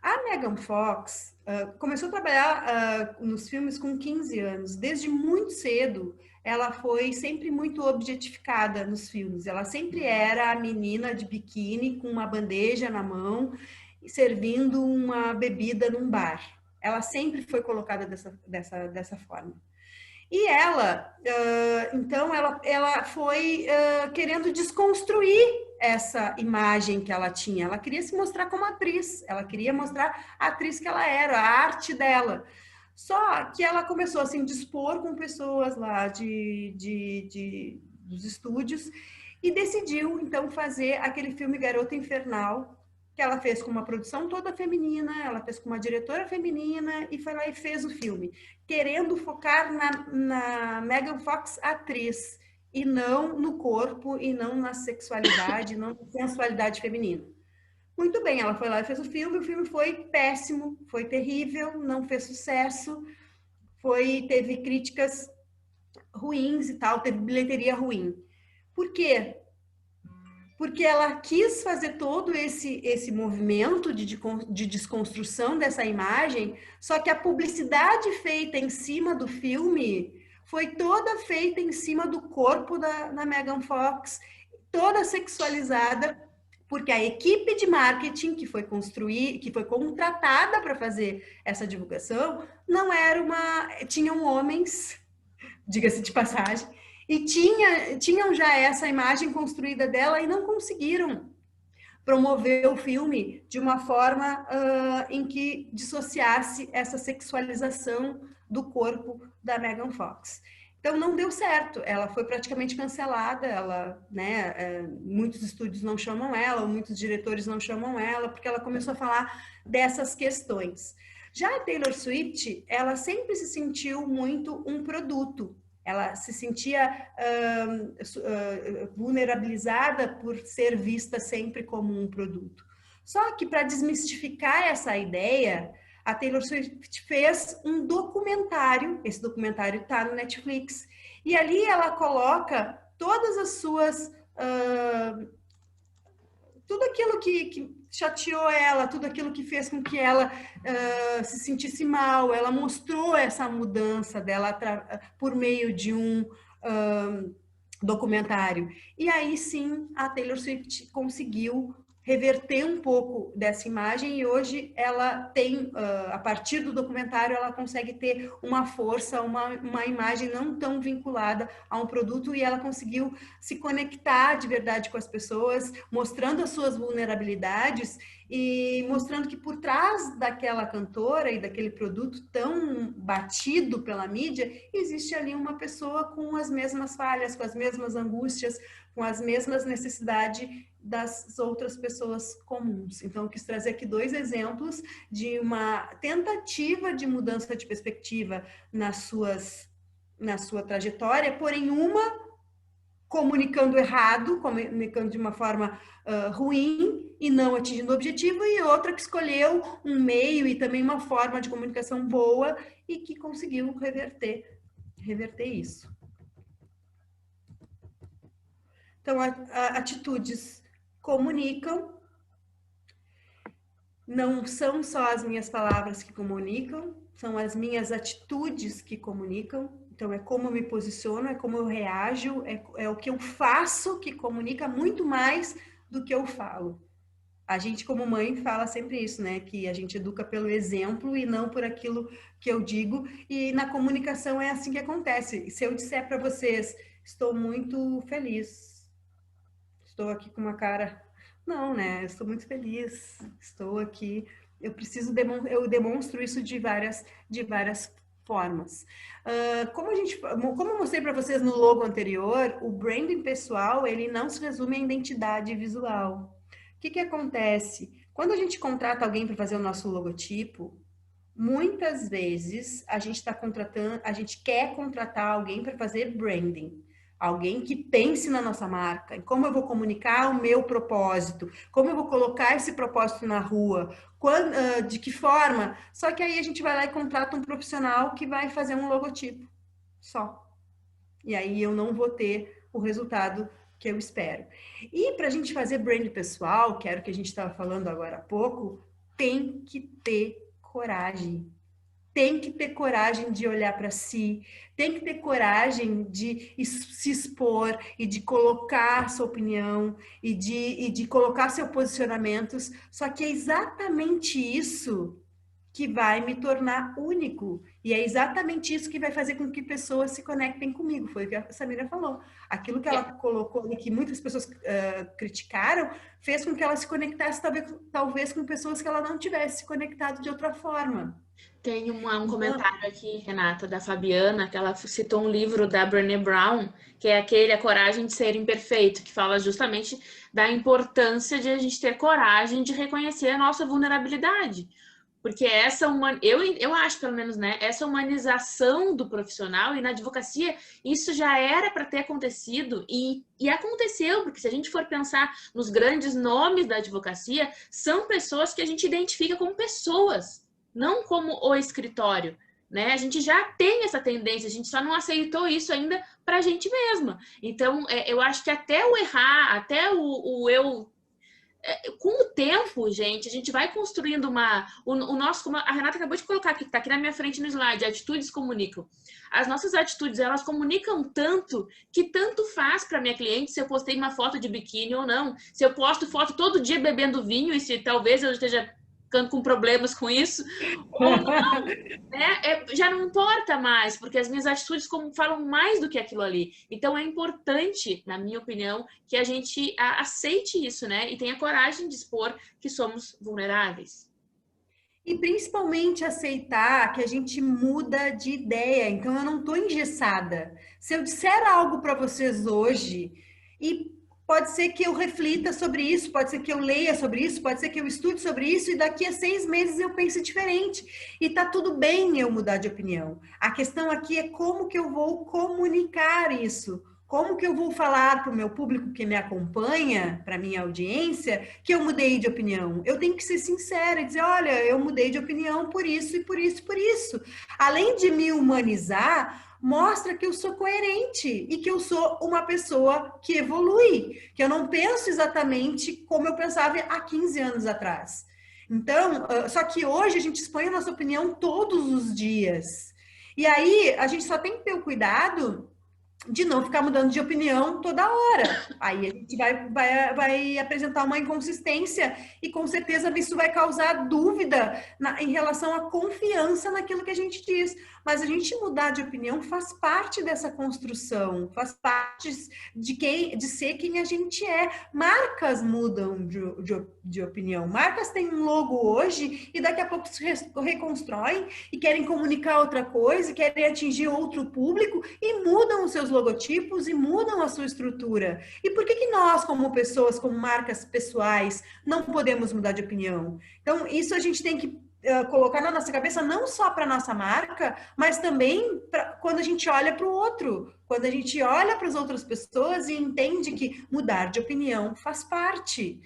A Megan Fox começou a trabalhar nos filmes com 15 anos. Desde muito cedo, ela foi sempre muito objetificada nos filmes. Ela sempre era a menina de biquíni com uma bandeja na mão, servindo uma bebida num bar. Ela sempre foi colocada dessa forma. E ela, então, ela foi querendo desconstruir essa imagem que ela tinha. Ela queria se mostrar como atriz, ela queria mostrar a atriz que ela era, a arte dela. Só que ela começou a se indispor com pessoas lá dos estúdios e decidiu, então, fazer aquele filme Garota Infernal, que ela fez com uma produção toda feminina, ela fez com uma diretora feminina e foi lá e fez o filme, querendo focar na Megan Fox atriz e não no corpo e não na sexualidade, não na sensualidade feminina. Muito bem, ela foi lá e fez o filme foi péssimo, foi terrível, não fez sucesso, teve críticas ruins e tal, teve bilheteria ruim. Por quê? Porque ela quis fazer todo esse movimento de desconstrução dessa imagem, só que a publicidade feita em cima do filme foi toda feita em cima do corpo da Megan Fox, toda sexualizada, porque a equipe de marketing que foi contratada para fazer essa divulgação, não era tinham homens, diga-se de passagem, e tinham já essa imagem construída dela e não conseguiram promover o filme de uma forma em que dissociasse essa sexualização do corpo da Megan Fox. Então não deu certo, ela foi praticamente cancelada, muitos estúdios não chamam ela, muitos diretores não chamam ela, porque ela começou a falar dessas questões. Já a Taylor Swift, ela sempre se sentiu muito um produto, ela se sentia vulnerabilizada por ser vista sempre como um produto. Só que para desmistificar essa ideia, a Taylor Swift fez um documentário, esse documentário está no Netflix, e ali ela coloca todas as suas... tudo aquilo que chateou ela, tudo aquilo que fez com que ela se sentisse mal, ela mostrou essa mudança dela por meio de um documentário. E aí sim, a Taylor Swift conseguiu reverter um pouco dessa imagem e hoje ela tem, a partir do documentário, ela consegue ter uma força, uma imagem não tão vinculada a um produto e ela conseguiu se conectar de verdade com as pessoas, mostrando as suas vulnerabilidades e mostrando que por trás daquela cantora e daquele produto tão batido pela mídia, existe ali uma pessoa com as mesmas falhas, com as mesmas angústias, com as mesmas necessidades das outras pessoas comuns. Então, eu quis trazer aqui 2 exemplos de uma tentativa de mudança de perspectiva na sua trajetória, porém uma comunicando errado, comunicando de uma forma ruim e não atingindo o objetivo, e outra que escolheu um meio e também uma forma de comunicação boa e que conseguiu reverter isso. Então, atitudes comunicam, não são só as minhas palavras que comunicam, são as minhas atitudes que comunicam. Então, é como eu me posiciono, é como eu reajo, é o que eu faço que comunica muito mais do que eu falo. A gente, como mãe, fala sempre isso, né? Que a gente educa pelo exemplo e não por aquilo que eu digo. E na comunicação é assim que acontece. Se eu disser para vocês, estou muito feliz, estou aqui com uma cara... Não, né? Estou muito feliz, estou aqui. Eu eu demonstro isso de várias formas. Como eu mostrei para vocês no logo anterior, o branding pessoal, ele não se resume à identidade visual. O que acontece? Quando a gente contrata alguém para fazer o nosso logotipo, muitas vezes a gente quer contratar alguém para fazer branding. Alguém que pense na nossa marca, em como eu vou comunicar o meu propósito, como eu vou colocar esse propósito na rua, de que forma. Só que aí a gente vai lá e contrata um profissional que vai fazer um logotipo só. E aí eu não vou ter o resultado que eu espero. E para a gente fazer brand pessoal, que era o que a gente estava falando agora há pouco, tem que ter coragem. Tem que ter coragem de olhar para si, tem que ter coragem de se expor e de colocar sua opinião e de colocar seus posicionamentos. Só que é exatamente isso que vai me tornar único. E é exatamente isso que vai fazer com que pessoas se conectem comigo. Foi o que a Samira falou. Aquilo que ela colocou ali, que muitas pessoas criticaram, fez com que ela se conectasse talvez com pessoas que ela não tivesse se conectado de outra forma. Tem um comentário aqui, Renata, da Fabiana, que ela citou um livro da Brené Brown, que é aquele A Coragem de Ser Imperfeito, que fala justamente da importância de a gente ter coragem de reconhecer a nossa vulnerabilidade. Porque eu acho, pelo menos, né, essa humanização do profissional, e na advocacia isso já era para ter acontecido e aconteceu, porque se a gente for pensar nos grandes nomes da advocacia, são pessoas que a gente identifica como pessoas, não como o escritório, né? A gente já tem essa tendência, a gente só não aceitou isso ainda para a gente mesma. Então, eu acho que até o errar, até o eu com o tempo, gente, a gente vai construindo o nosso, como a Renata acabou de colocar aqui, que tá aqui na minha frente no slide, atitudes comunicam. As nossas atitudes, elas comunicam tanto que tanto faz para minha cliente se eu postei uma foto de biquíni ou não, se eu posto foto todo dia bebendo vinho e se talvez eu esteja ficando com problemas com isso, ou não, né? Já não importa mais, porque as minhas atitudes falam mais do que aquilo ali. Então é importante, na minha opinião, que a gente aceite isso, né? E tenha coragem de expor que somos vulneráveis. E principalmente aceitar que a gente muda de ideia. Então eu não estou engessada. Se eu disser algo para vocês hoje, e pode ser que eu reflita sobre isso, pode ser que eu leia sobre isso, pode ser que eu estude sobre isso, e daqui a 6 meses eu pense diferente. E tá tudo bem eu mudar de opinião. A questão aqui é como que eu vou comunicar isso. Como que eu vou falar para o meu público que me acompanha, para a minha audiência, que eu mudei de opinião? Eu tenho que ser sincera e dizer, olha, eu mudei de opinião por isso e por isso, por isso. Além de me humanizar, mostra que eu sou coerente e que eu sou uma pessoa que evolui, que eu não penso exatamente como eu pensava há 15 anos atrás. Então, só que hoje a gente expõe a nossa opinião todos os dias. E aí, a gente só tem que ter o cuidado de não ficar mudando de opinião toda hora. Aí a gente vai apresentar uma inconsistência e com certeza isso vai causar dúvida em relação à confiança naquilo que a gente diz. Mas a gente mudar de opinião faz parte dessa construção, faz parte de ser quem a gente é. Marcas mudam de opinião. Marcas têm um logo hoje e daqui a pouco se reconstroem e querem comunicar outra coisa, querem atingir outro público e mudam os seus logotipos e mudam a sua estrutura. E por que nós, como pessoas, como marcas pessoais, não podemos mudar de opinião? Então, isso a gente tem que colocar na nossa cabeça não só para nossa marca, mas também quando a gente olha para o outro, quando a gente olha para as outras pessoas e entende que mudar de opinião faz parte.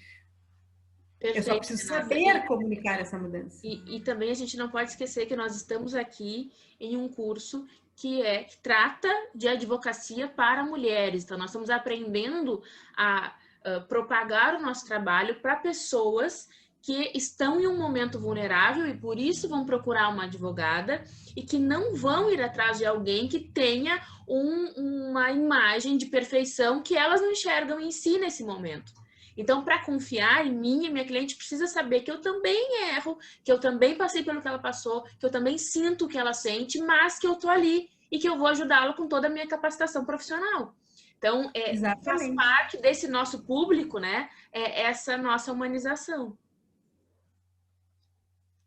Perfeito, eu só preciso Renata. saber comunicar essa mudança. E também a gente não pode esquecer que nós estamos aqui em um curso que trata de advocacia para mulheres. Então, nós estamos aprendendo a propagar o nosso trabalho para pessoas que estão em um momento vulnerável e por isso vão procurar uma advogada e que não vão ir atrás de alguém que tenha uma imagem de perfeição que elas não enxergam em si nesse momento. Então, para confiar em mim, a minha cliente precisa saber que eu também erro, que eu também passei pelo que ela passou, que eu também sinto o que ela sente, mas que eu tô ali e que eu vou ajudá-la com toda a minha capacitação profissional. Então, faz parte desse nosso público, né? Essa nossa humanização.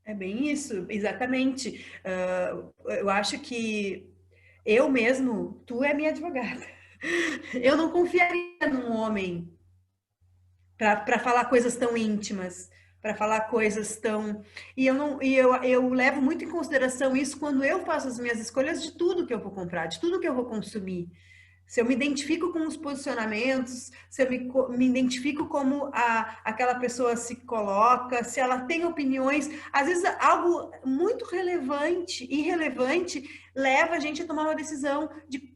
É bem isso, exatamente. Eu acho que eu mesmo, tu é minha advogada. Eu não confiaria num homem para falar coisas tão íntimas, para falar coisas tão... E eu levo muito em consideração isso quando eu faço as minhas escolhas de tudo que eu vou comprar, de tudo que eu vou consumir. Se eu me identifico com os posicionamentos, se eu me identifico como aquela pessoa se coloca, se ela tem opiniões, às vezes algo muito relevante, irrelevante, leva a gente a tomar uma decisão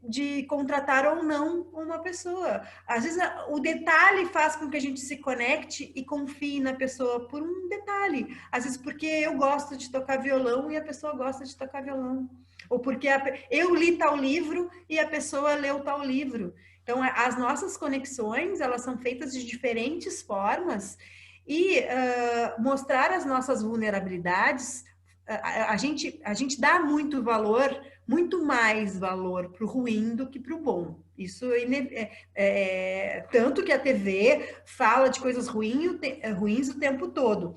de contratar ou não uma pessoa. Às vezes o detalhe faz com que a gente se conecte e confie na pessoa por um detalhe. Às vezes porque eu gosto de tocar violão e a pessoa gosta de tocar violão. Ou porque eu li tal livro e a pessoa leu tal livro. Então, as nossas conexões, elas são feitas de diferentes formas e mostrar as nossas vulnerabilidades, a gente dá muito valor, muito mais valor para o ruim do que para o bom. Isso tanto que a TV fala de coisas ruins o tempo todo.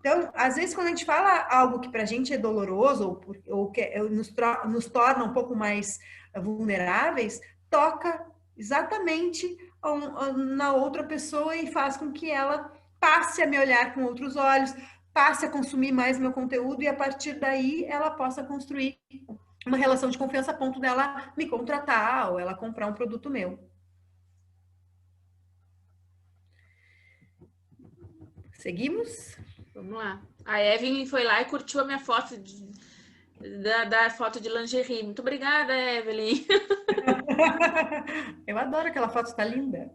Então, às vezes, quando a gente fala algo que para a gente é doloroso ou que nos torna um pouco mais vulneráveis, toca exatamente na outra pessoa e faz com que ela passe a me olhar com outros olhos, passe a consumir mais meu conteúdo e a partir daí ela possa construir uma relação de confiança a ponto dela me contratar ou ela comprar um produto meu. Seguimos? Vamos lá. A Evelyn foi lá e curtiu a minha foto da foto de lingerie. Muito obrigada, Evelyn. Eu adoro aquela foto, está linda.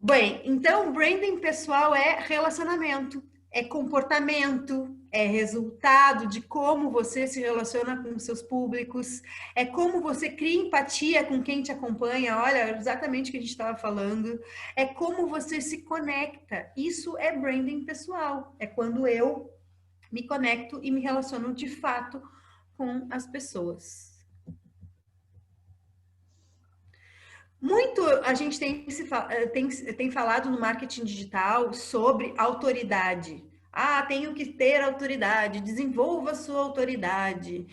Bem, então, branding pessoal é relacionamento, é comportamento, é resultado de como você se relaciona com seus públicos, é como você cria empatia com quem te acompanha, olha, exatamente o que a gente estava falando, é como você se conecta. Isso é branding pessoal, é quando eu me conecto e me relaciono de fato com as pessoas. Muito a gente tem falado no marketing digital sobre autoridade. Ah, tenho que ter autoridade, desenvolva sua autoridade,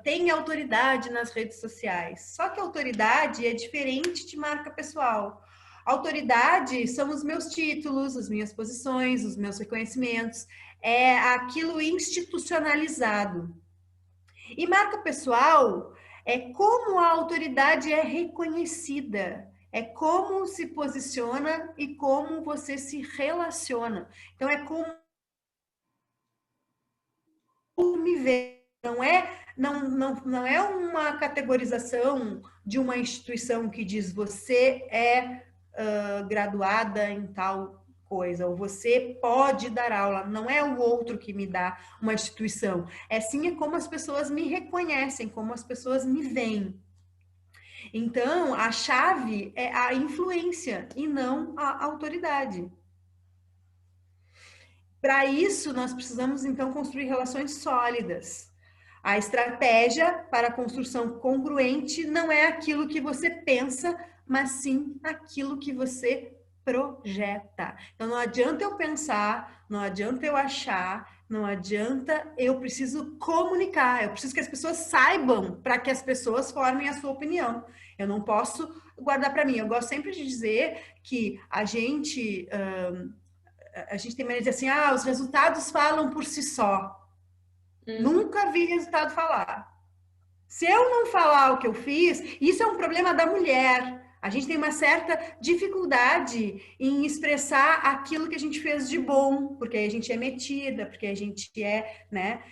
tenha autoridade nas redes sociais. Só que autoridade é diferente de marca pessoal. Autoridade são os meus títulos, as minhas posições, os meus reconhecimentos, é aquilo institucionalizado. E marca pessoal é como a autoridade é reconhecida, é como se posiciona e como você se relaciona. Então, é como me vê. Não é uma categorização de uma instituição que diz você é graduada em tal coisa, ou você pode dar aula, não é o outro que me dá uma instituição, é sim como as pessoas me reconhecem, como as pessoas me veem. Então, a chave é a influência e não a autoridade. Para isso, nós precisamos, então, construir relações sólidas. A estratégia para a construção congruente não é aquilo que você pensa, mas sim aquilo que você projeta. Então, não adianta eu pensar, não adianta eu achar, não adianta, eu preciso comunicar, eu preciso que as pessoas saibam para que as pessoas formem a sua opinião. Eu não posso guardar para mim. Eu gosto sempre de dizer que a gente tem maneira de dizer assim, os resultados falam por si só. Nunca vi resultado falar. Se eu não falar o que eu fiz, isso é um problema da mulher. A gente tem uma certa dificuldade em expressar aquilo que a gente fez de bom, porque a gente é metida, porque a gente é, né?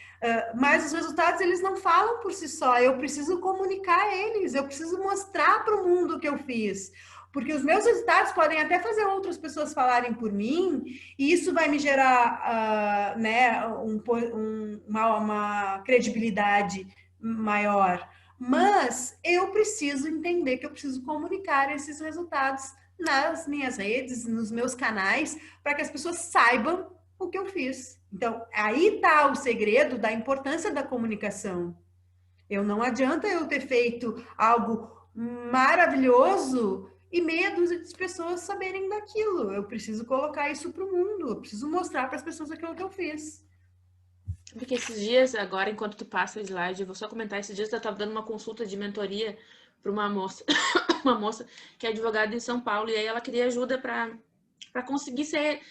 Mas os resultados, eles não falam por si só. Eu preciso comunicar eles, eu preciso mostrar para o mundo o que eu fiz. Porque os meus resultados podem até fazer outras pessoas falarem por mim, e isso vai me gerar né, uma credibilidade maior. Mas eu preciso entender que eu preciso comunicar esses resultados nas minhas redes, nos meus canais, para que as pessoas saibam o que eu fiz. Então, aí está o segredo da importância da comunicação. Não adianta eu ter feito algo maravilhoso e meia dúzia de pessoas saberem daquilo. Eu preciso colocar isso para o mundo, eu preciso mostrar para as pessoas aquilo que eu fiz. Porque esses dias, agora, enquanto tu passa o slide, eu vou só comentar, esses dias eu estava dando uma consulta de mentoria para uma moça, uma moça que é advogada em São Paulo, e aí ela queria ajuda para conseguir ser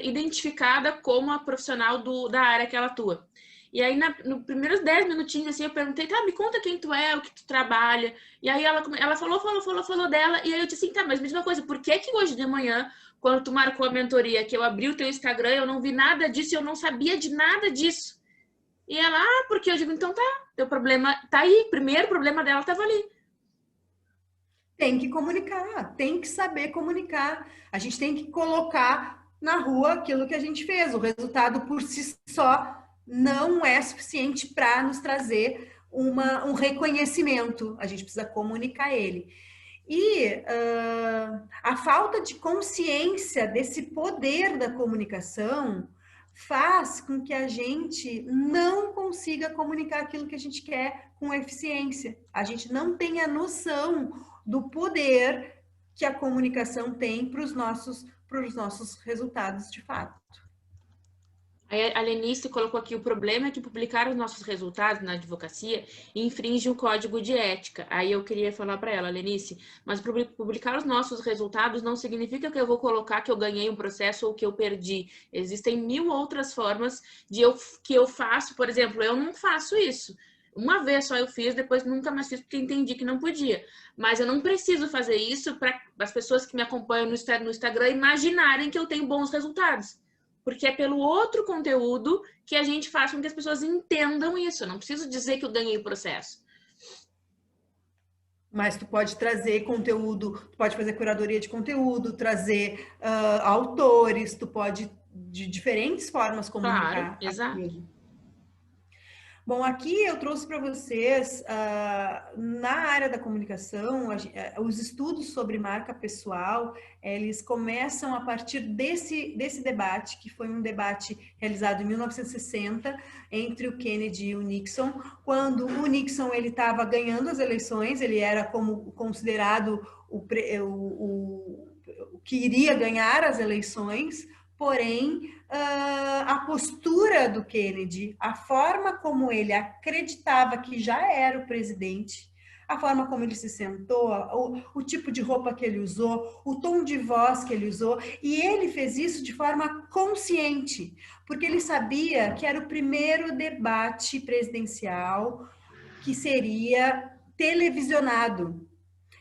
identificada como a profissional da área que ela atua. E aí, nos primeiros 10 minutinhos, assim, eu perguntei, tá, me conta quem tu é, o que tu trabalha. E aí ela falou dela. E aí eu disse assim, tá, mas me diz uma coisa, por que que hoje de manhã, quando tu marcou a mentoria, que eu abri o teu Instagram, eu não vi nada disso, eu não sabia de nada disso. E ela, porque eu digo, então tá, teu problema tá aí, primeiro problema dela tava ali. Tem que comunicar, tem que saber comunicar. A gente tem que colocar na rua aquilo que a gente fez. O resultado por si só não é suficiente para nos trazer um reconhecimento. A gente precisa comunicar ele. E a falta de consciência desse poder da comunicação faz com que a gente não consiga comunicar aquilo que a gente quer com eficiência. A gente não tem a noção do poder que a comunicação tem para os nossos resultados de fato. A Lenice colocou aqui, o problema é que publicar os nossos resultados na advocacia infringe o código de ética. Aí eu queria falar para ela, Lenice, mas publicar os nossos resultados não significa que eu vou colocar que eu ganhei um processo ou que eu perdi. Existem 1000 outras formas que eu faço. Por exemplo, eu não faço isso. Uma vez só eu fiz, depois nunca mais fiz porque entendi que não podia. Mas eu não preciso fazer isso para as pessoas que me acompanham no Instagram imaginarem que eu tenho bons resultados. Porque é pelo outro conteúdo que a gente faz com que as pessoas entendam isso. Eu não preciso dizer que eu ganhei o processo. Mas tu pode trazer conteúdo, tu pode fazer curadoria de conteúdo, trazer autores, tu pode de diferentes formas comunicar. Claro, exato. Aquilo. Bom, aqui eu trouxe para vocês, na área da comunicação, os estudos sobre marca pessoal, eles começam a partir desse debate, que foi um debate realizado em 1960, entre o Kennedy e o Nixon, quando o Nixon ele estava ganhando as eleições, ele era como considerado o que iria ganhar as eleições, porém, a postura do Kennedy, a forma como ele acreditava que já era o presidente, a forma como ele se sentou, o tipo de roupa que ele usou, o tom de voz que ele usou, e ele fez isso de forma consciente, porque ele sabia que era o primeiro debate presidencial que seria televisionado.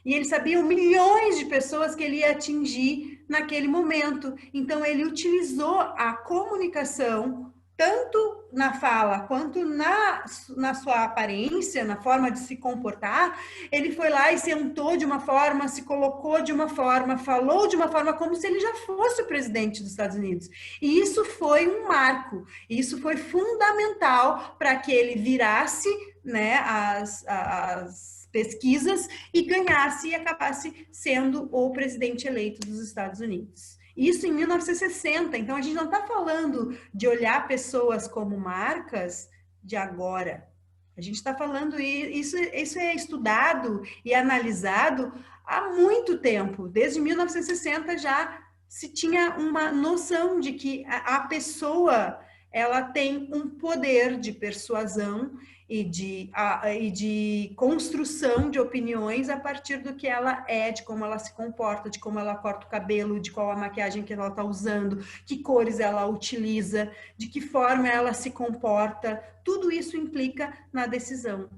E ele sabia milhões de pessoas que ele ia atingir naquele momento. Então, ele utilizou a comunicação, tanto na fala quanto na sua aparência, na forma de se comportar. Ele foi lá e sentou de uma forma, se colocou de uma forma, falou de uma forma como se ele já fosse o presidente dos Estados Unidos. E isso foi um marco, isso foi fundamental para que ele virasse, né, as pesquisas e ganhasse e acabasse sendo o presidente eleito dos Estados Unidos. Isso em 1960. Então, a gente não está falando de olhar pessoas como marcas de agora. A gente está falando, isso é estudado e analisado há muito tempo. Desde 1960 já se tinha uma noção de que a pessoa ela tem um poder de persuasão e de construção de opiniões a partir do que ela é, de como ela se comporta, de como ela corta o cabelo, de qual a maquiagem que ela está usando, que cores ela utiliza, de que forma ela se comporta. Tudo isso implica na decisão.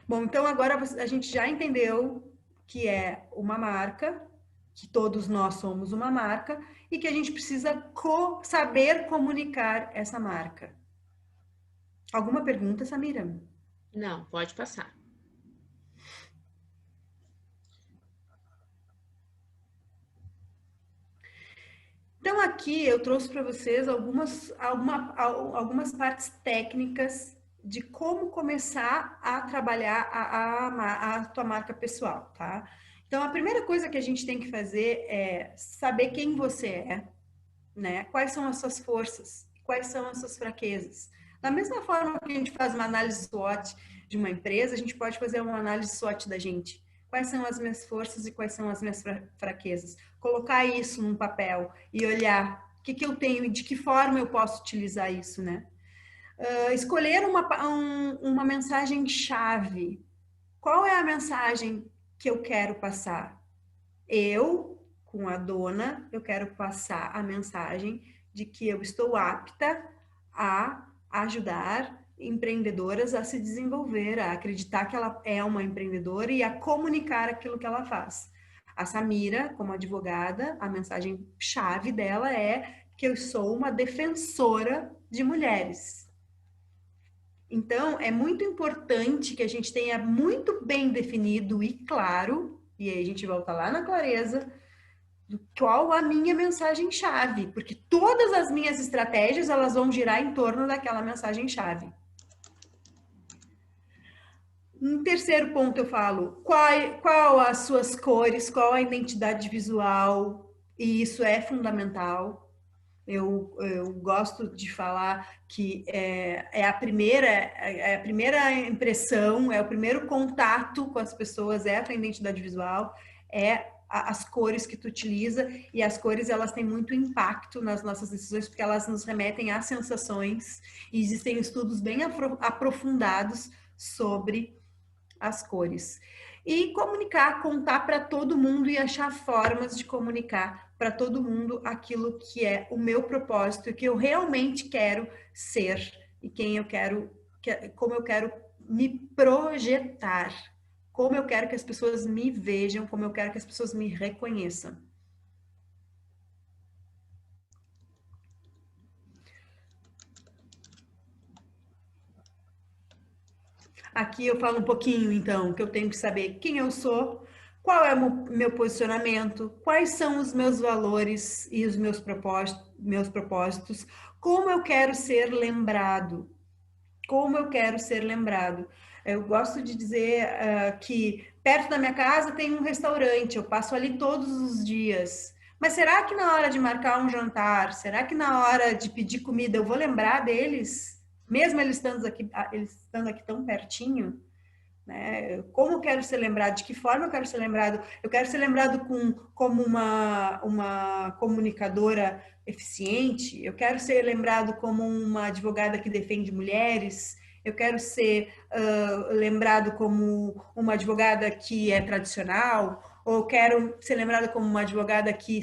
Bom, então agora a gente já entendeu que é uma marca, que todos nós somos uma marca e que a gente precisa saber comunicar essa marca. Alguma pergunta, Samira? Não, pode passar. Então, aqui eu trouxe para vocês algumas partes técnicas de como começar a trabalhar a tua marca pessoal, tá? Então, a primeira coisa que a gente tem que fazer é saber quem você é, né? Quais são as suas forças, quais são as suas fraquezas. Da mesma forma que a gente faz uma análise SWOT de uma empresa, a gente pode fazer uma análise SWOT da gente. Quais são as minhas forças e quais são as minhas fraquezas? Colocar isso num papel e olhar o que eu tenho e de que forma eu posso utilizar isso, né? Escolher uma mensagem-chave. Qual é a mensagem que eu quero passar? Eu, com a dona, eu quero passar a mensagem de que eu estou apta a ajudar empreendedoras a se desenvolver, a acreditar que ela é uma empreendedora e a comunicar aquilo que ela faz. A Samira, como advogada, a mensagem chave dela é que eu sou uma defensora de mulheres. Então, é muito importante que a gente tenha muito bem definido e claro, e aí a gente volta lá na clareza, qual a minha mensagem-chave, porque todas as minhas estratégias, elas vão girar em torno daquela mensagem-chave. Um terceiro ponto eu falo, qual as suas cores, qual a identidade visual, e isso é fundamental. Eu gosto de falar que é a primeira impressão, é o primeiro contato com as pessoas, é a tua identidade visual, é as cores que tu utiliza, e as cores elas têm muito impacto nas nossas decisões, porque elas nos remetem a sensações, e existem estudos bem aprofundados sobre as cores. E comunicar, contar para todo mundo e achar formas de comunicar para todo mundo aquilo que é o meu propósito, que eu realmente quero ser e quem eu quero, como eu quero me projetar, como eu quero que as pessoas me vejam, como eu quero que as pessoas me reconheçam. Aqui eu falo um pouquinho, então, que eu tenho que saber quem eu sou, qual é o meu posicionamento, quais são os meus valores e os meus propósitos, como eu quero ser lembrado, como eu quero ser lembrado. Eu gosto de dizer que perto da minha casa tem um restaurante, eu passo ali todos os dias. Mas será que na hora de marcar um jantar, será que na hora de pedir comida eu vou lembrar deles? Mesmo eles estando aqui tão pertinho, né? Como eu quero ser lembrado? De que forma eu quero ser lembrado? Eu quero ser lembrado como uma comunicadora eficiente? Eu quero ser lembrado como uma advogada que defende mulheres? Eu quero ser lembrado como uma advogada que é tradicional? Ou quero ser lembrada como uma advogada que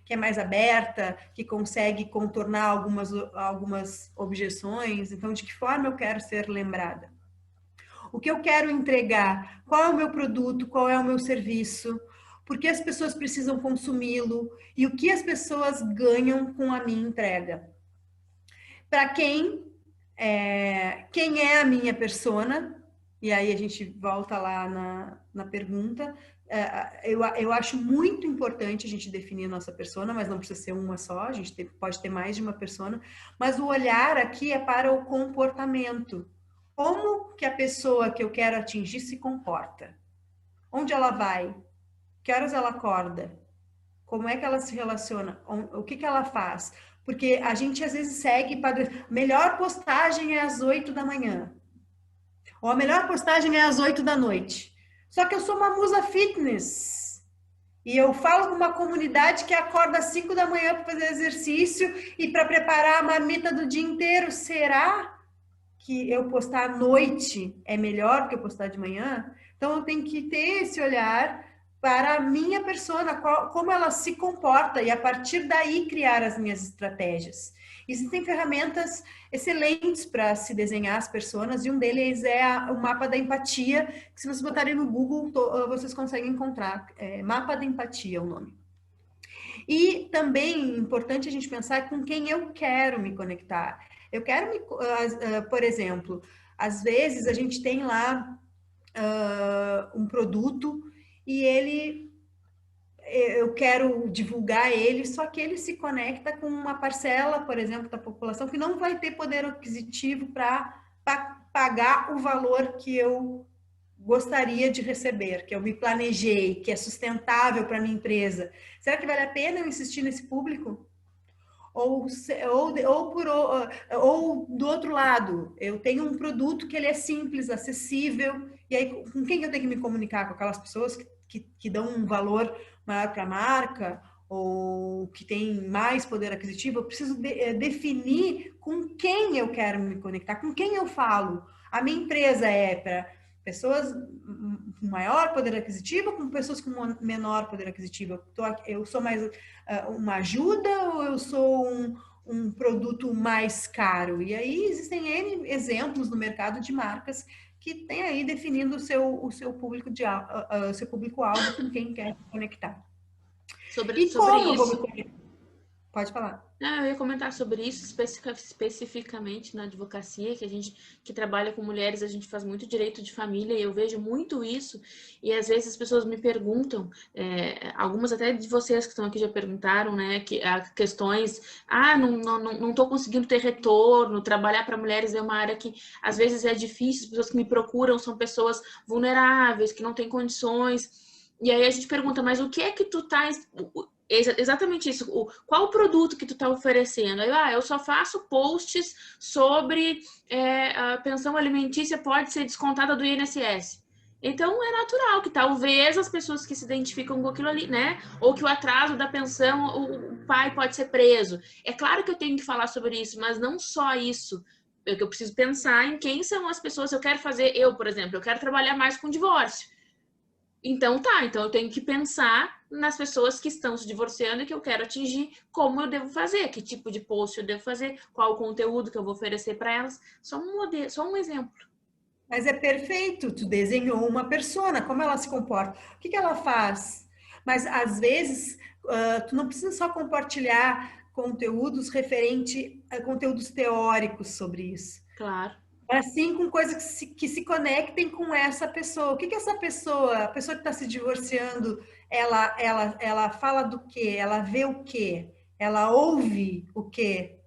que é mais aberta, que consegue contornar algumas objeções? Então, de que forma eu quero ser lembrada? O que eu quero entregar? Qual é o meu produto? Qual é o meu serviço? Por que as pessoas precisam consumi-lo? E o que as pessoas ganham com a minha entrega? Para quem é a minha persona? E aí a gente volta lá na pergunta. Eu acho muito importante a gente definir a nossa persona, mas não precisa ser uma só, a gente pode ter mais de uma persona. Mas o olhar aqui é para o comportamento. Como que a pessoa que eu quero atingir se comporta? Onde ela vai? Que horas ela acorda? Como é que ela se relaciona? O que ela faz? Porque a gente às vezes segue padrões. Melhor postagem é às 8 da manhã. Ou a melhor postagem é às 8 da noite. Só que eu sou uma musa fitness. E eu falo com uma comunidade que acorda às 5 da manhã para fazer exercício e para preparar a marmita do dia inteiro. Será que eu postar à noite é melhor que eu postar de manhã? Então eu tenho que ter esse olhar para a minha persona, como ela se comporta, e a partir daí criar as minhas estratégias. Existem ferramentas excelentes para se desenhar as personas, e um deles é o mapa da empatia, que se vocês botarem no Google, vocês conseguem encontrar. Mapa da empatia é o nome. E também importante a gente pensar com quem eu quero me conectar. Eu quero por exemplo, às vezes a gente tem lá um produto e eu quero divulgar ele, só que ele se conecta com uma parcela, por exemplo, da população que não vai ter poder aquisitivo para pagar o valor que eu gostaria de receber, que eu me planejei, que é sustentável para minha empresa. Será que vale a pena eu insistir nesse público? Ou do outro lado, eu tenho um produto que ele é simples, acessível, e aí com quem eu tenho que me comunicar? Com aquelas pessoas que dão um valor maior para a marca, ou que tem mais poder aquisitivo? Eu preciso definir com quem eu quero me conectar, com quem eu falo. A minha empresa é para pessoas com maior poder aquisitivo, com pessoas com menor poder aquisitivo. Eu sou mais uma ajuda, ou eu sou um produto mais caro. E aí existem N exemplos no mercado de marcas que tem aí definindo o seu público seu público-alvo com quem quer se conectar. E Sobre como eu vou me isso, conectar? Pode falar. eu ia comentar sobre isso especificamente na advocacia, que a gente que trabalha com mulheres, a gente faz muito direito de família e eu vejo muito isso. E às vezes as pessoas me perguntam, algumas até de vocês que estão aqui já perguntaram, né, que questões, não tô conseguindo ter retorno, trabalhar para mulheres é uma área que às vezes é difícil, as pessoas que me procuram são pessoas vulneráveis, que não têm condições. E aí a gente pergunta, mas o que é que tu tá exatamente isso. Qual o produto que tu está oferecendo? Aí, eu só faço posts sobre a pensão alimentícia pode ser descontada do INSS. Então, é natural que talvez as pessoas que se identificam com aquilo ali, né? Ou que o atraso da pensão, o pai pode ser preso. É claro que eu tenho que falar sobre isso, mas não só isso. Eu preciso pensar em quem são as pessoas. Por exemplo, eu quero trabalhar mais com divórcio. Então eu tenho que pensar nas pessoas que estão se divorciando e que eu quero atingir, como eu devo fazer, que tipo de post eu devo fazer, qual o conteúdo que eu vou oferecer para elas. Só um exemplo. Mas é perfeito, tu desenhou uma persona, como ela se comporta, o que ela faz. Mas às vezes tu não precisa só compartilhar conteúdos referente a conteúdos teóricos sobre isso. Claro. Assim, com coisas que se conectem com essa pessoa. O que essa pessoa, a pessoa que está se divorciando, ela fala do quê? Ela vê o quê? Ela ouve o quê?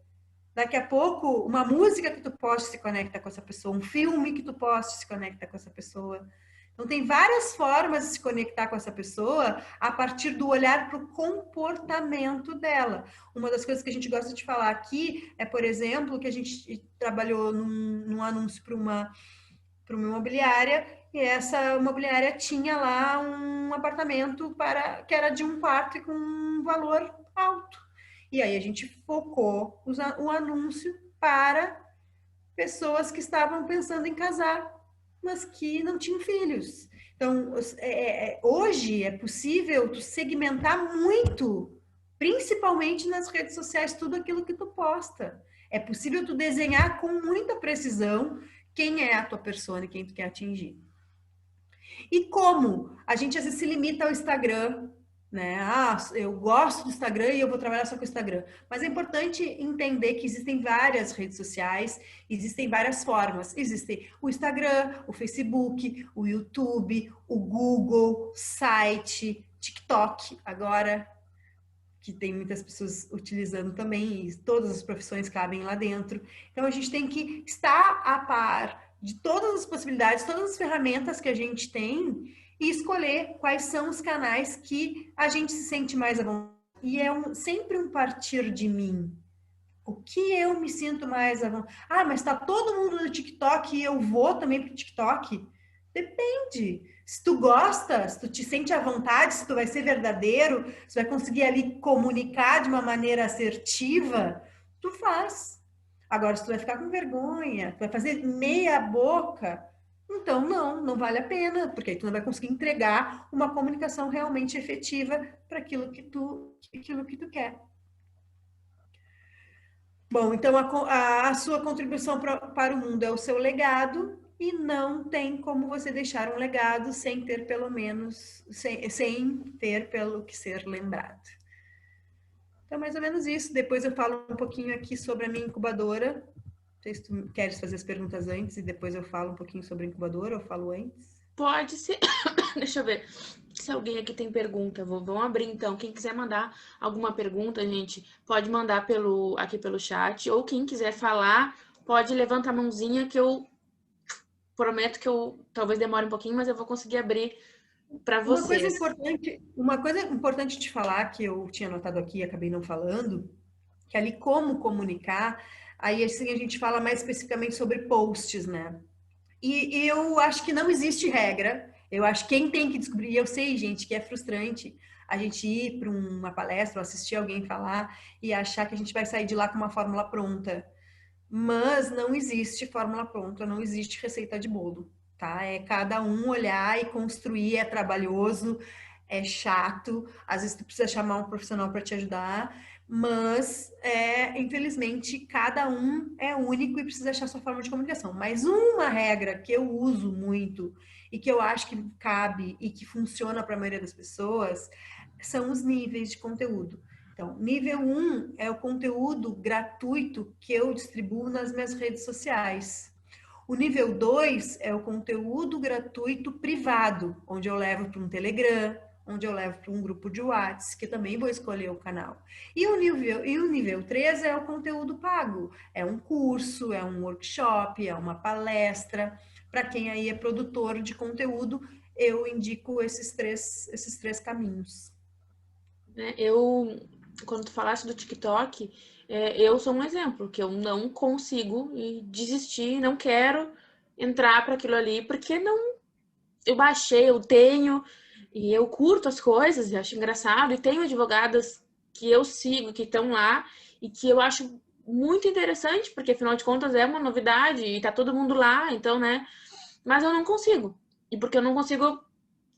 Daqui a pouco, uma música que tu poste se conecta com essa pessoa, um filme que tu poste se conecta com essa pessoa. Então, tem várias formas de se conectar com essa pessoa a partir do olhar para o comportamento dela. Uma das coisas que a gente gosta de falar aqui é, por exemplo, que a gente trabalhou num anúncio para uma imobiliária e essa imobiliária tinha lá um apartamento que era de um quarto e com um valor alto. E aí a gente focou o anúncio para pessoas que estavam pensando em casar, mas que não tinham filhos. Então, hoje é possível tu segmentar muito, principalmente nas redes sociais, tudo aquilo que tu posta. É possível tu desenhar com muita precisão quem é a tua persona e quem tu quer atingir. E como? A gente às vezes se limita ao Instagram, né? Eu gosto do Instagram e eu vou trabalhar só com o Instagram. Mas é importante entender que existem várias redes sociais, existem várias formas. Existem o Instagram, o Facebook, o YouTube, o Google, site, TikTok, agora que tem muitas pessoas utilizando também, e todas as profissões cabem lá dentro. Então a gente tem que estar a par de todas as possibilidades, todas as ferramentas que a gente tem e escolher quais são os canais que a gente se sente mais à vontade. E é sempre um partir de mim. O que eu me sinto mais à vontade? Mas está todo mundo no TikTok e eu vou também para o TikTok? Depende. Se tu gosta, se tu te sente à vontade, se tu vai ser verdadeiro, se vai conseguir ali comunicar de uma maneira assertiva, tu faz. Agora, se tu vai ficar com vergonha, tu vai fazer meia boca, então não vale a pena, porque aí tu não vai conseguir entregar uma comunicação realmente efetiva para aquilo que tu quer. Bom, então a sua contribuição para o mundo é o seu legado e não tem como você deixar um legado sem ter pelo menos, sem ter pelo que ser lembrado. Então, mais ou menos isso. Depois eu falo um pouquinho aqui sobre a minha incubadora. Não sei se tu queres fazer as perguntas antes e depois eu falo um pouquinho sobre a incubadora ou falo antes. Pode ser. Deixa eu ver se alguém aqui tem pergunta. Vamos abrir então. Quem quiser mandar alguma pergunta, gente, pode mandar aqui pelo chat. Ou quem quiser falar, pode levantar a mãozinha que eu prometo que eu talvez demore um pouquinho, mas eu vou conseguir abrir para vocês. Uma coisa importante de falar, que eu tinha anotado aqui e acabei não falando, que ali como comunicar, aí assim a gente fala mais especificamente sobre posts, né? E eu acho que não existe regra. Eu acho que quem tem que descobrir, eu sei, gente, que é frustrante a gente ir para uma palestra ou assistir alguém falar e achar que a gente vai sair de lá com uma fórmula pronta. Mas não existe fórmula pronta, não existe receita de bolo, tá? É cada um olhar e construir, é trabalhoso, é chato, às vezes tu precisa chamar um profissional para te ajudar, mas infelizmente cada um é único e precisa achar sua forma de comunicação. Mas uma regra que eu uso muito e que eu acho que cabe e que funciona para a maioria das pessoas são os níveis de conteúdo. Então, nível 1 é o conteúdo gratuito que eu distribuo nas minhas redes sociais. O nível 2 é o conteúdo gratuito privado, onde eu levo para um Telegram, onde eu levo para um grupo de WhatsApp, que também vou escolher o canal. E o nível 3 é o conteúdo pago. É um curso, é um workshop, é uma palestra. Para quem aí é produtor de conteúdo, eu indico esses três caminhos. Quando tu falaste do TikTok, eu sou um exemplo, que eu não consigo desistir, não quero entrar para aquilo ali, porque não, eu baixei, eu tenho, e eu curto as coisas, eu acho engraçado, e tenho advogadas que eu sigo, que estão lá, e que eu acho muito interessante, porque afinal de contas é uma novidade, e tá todo mundo lá, então, né, mas eu não consigo, e porque eu não consigo